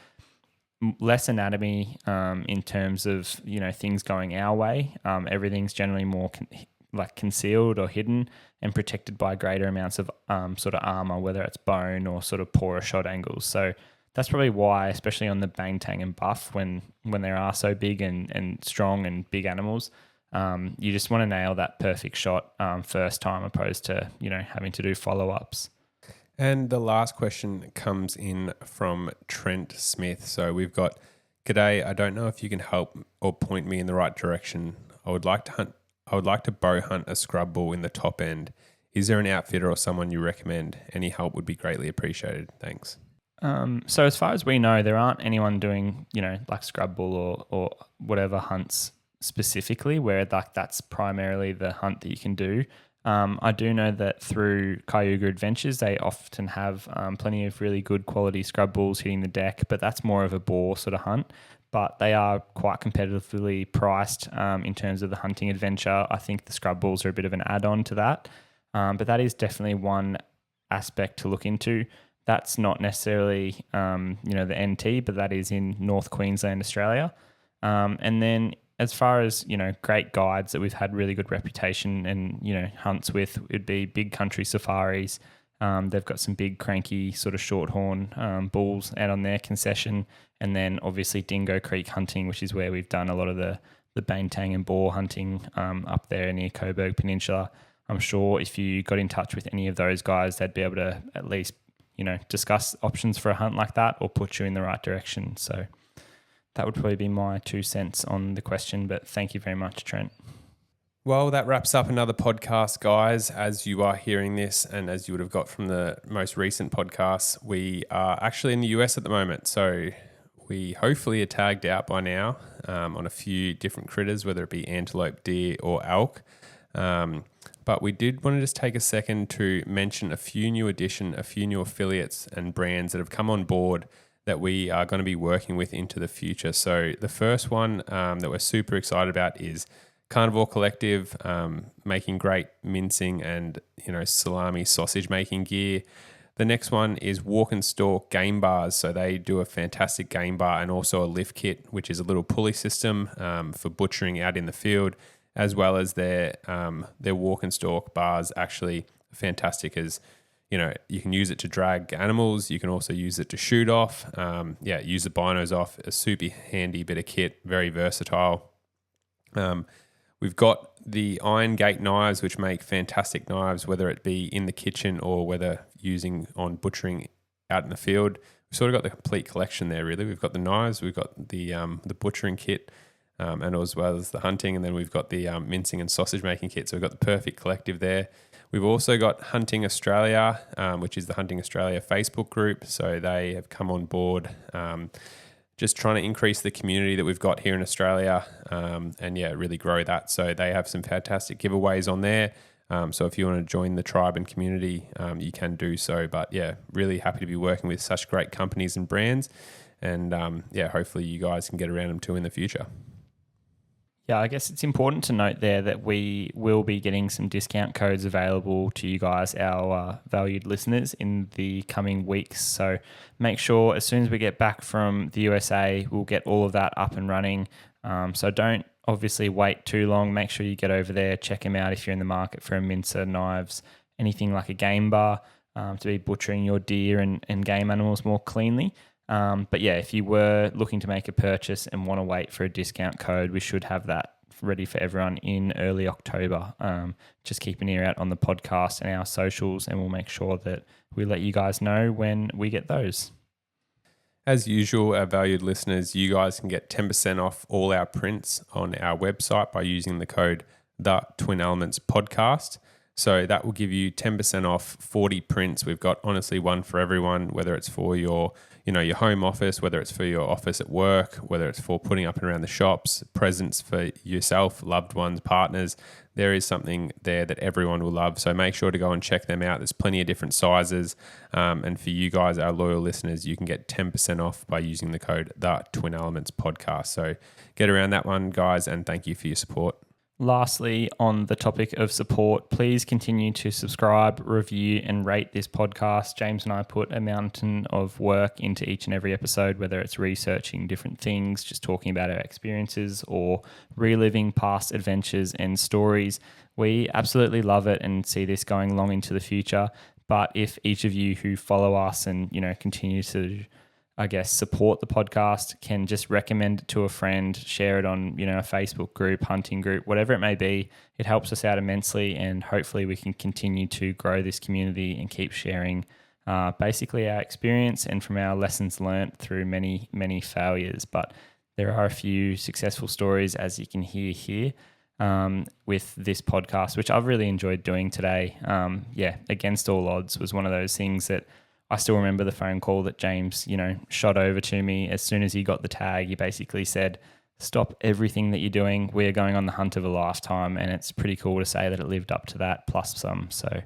less anatomy in terms of things going our way. Everything's generally more concealed or hidden and protected by greater amounts of sort of armor, whether it's bone or sort of poorer shot angles. So that's probably why, especially on the bantang and buff, when they are so big and strong and big animals, you just want to nail that perfect shot first time, opposed to having to do follow-ups. And the last question comes in from Trent Smith. So we've got, "G'day, I don't know if you can help or point me in the right direction. I would like to bow hunt a scrub bull in the top end. Is there an outfitter or someone you recommend? Any help would be greatly appreciated. Thanks." So as far as we know, there aren't anyone doing, like scrub bull or whatever hunts specifically, where like that's primarily the hunt that you can do. I do know that through Cayuga Adventures, they often have plenty of really good quality scrub bulls hitting the deck, but that's more of a boar sort of hunt. But they are quite competitively priced in terms of the hunting adventure. I think the scrub bulls are a bit of an add-on to that. But that is definitely one aspect to look into. That's not necessarily, the NT, but that is in North Queensland, Australia. And then as far as, great guides that we've had really good reputation and, hunts with, it'd be Big Country Safaris. They've got some big cranky sort of shorthorn bulls out on their concession. And then obviously Dingo Creek Hunting, which is where we've done a lot of the Bantang and boar hunting up there near Coburg Peninsula. I'm sure if you got in touch with any of those guys, they'd be able to at least, discuss options for a hunt like that or put you in the right direction. So that would probably be my 2 cents on the question, but thank you very much, Trent. Well, that wraps up another podcast, guys. As you are hearing this, and as you would have got from the most recent podcasts, we are actually in the US at the moment. So we hopefully are tagged out by now on a few different critters, whether it be antelope, deer, or elk. But we did want to just take a second to mention a few new affiliates and brands that have come on board that we are going to be working with into the future. So the first one that we're super excited about is Carnivore Collective, making great mincing and salami sausage making gear. The next one is Walk and Stalk Game Bars. So they do a fantastic game bar and also a lift kit, which is a little pulley system for butchering out in the field, as well as their Walk and Stalk bars. Actually fantastic, as you can use it to drag animals. You can also use it to shoot off. Use the binos off. A super handy bit of kit, very versatile. We've got the Iron Gate knives, which make fantastic knives, whether it be in the kitchen or whether using on butchering out in the field. We've sort of got the complete collection there, really. We've got the knives, we've got the butchering kit, and as well as the hunting, and then we've got the mincing and sausage making kit. So we've got the perfect collective there. We've also got Hunting Australia, which is the Hunting Australia Facebook group. So they have come on board, just trying to increase the community that we've got here in Australia, and really grow that. So they have some fantastic giveaways on there. So if you want to join the tribe and community, you can do so. But really happy to be working with such great companies and brands. And hopefully you guys can get around them too in the future. Yeah, I guess it's important to note there that we will be getting some discount codes available to you guys, our valued listeners, in the coming weeks. So make sure as soon as we get back from the USA, we'll get all of that up and running. So don't obviously wait too long. Make sure you get over there, check them out if you're in the market for a mincer, knives, anything like a game bar to be butchering your deer and game animals more cleanly. If you were looking to make a purchase and want to wait for a discount code, we should have that ready for everyone in early October. Just keep an ear out on the podcast and our socials, and we'll make sure that we let you guys know when we get those. As usual, our valued listeners, you guys can get 10% off all our prints on our website by using the code The Twin Elements Podcast. So that will give you 10% off 40 prints. We've got honestly one for everyone, whether it's for your home office, whether it's for your office at work, whether it's for putting up and around the shops, presents for yourself, loved ones, partners. There is something there that everyone will love. So make sure to go and check them out. There's plenty of different sizes. And for you guys, our loyal listeners, you can get 10% off by using the code The Twin Elements Podcast. So get around that one, guys, and thank you for your support. Lastly, on the topic of support, please continue to subscribe, review, and rate this podcast. James and I put a mountain of work into each and every episode, whether it's researching different things, just talking about our experiences, or reliving past adventures and stories. We absolutely love it and see this going long into the future. But if each of you who follow us and, continue to support the podcast, can just recommend it to a friend, share it on, a Facebook group, hunting group, whatever it may be. It helps us out immensely, and hopefully we can continue to grow this community and keep sharing basically our experience and from our lessons learnt through many, many failures. But there are a few successful stories, as you can hear here, with this podcast, which I've really enjoyed doing today. Against all odds was one of those things that I still remember the phone call that James, shot over to me as soon as he got the tag. He basically said, stop everything that you're doing. We're going on the hunt of a lifetime, and it's pretty cool to say that it lived up to that plus some. So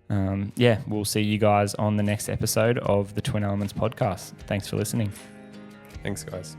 we'll see you guys on the next episode of the Twin Elements podcast. Thanks for listening. Thanks, guys.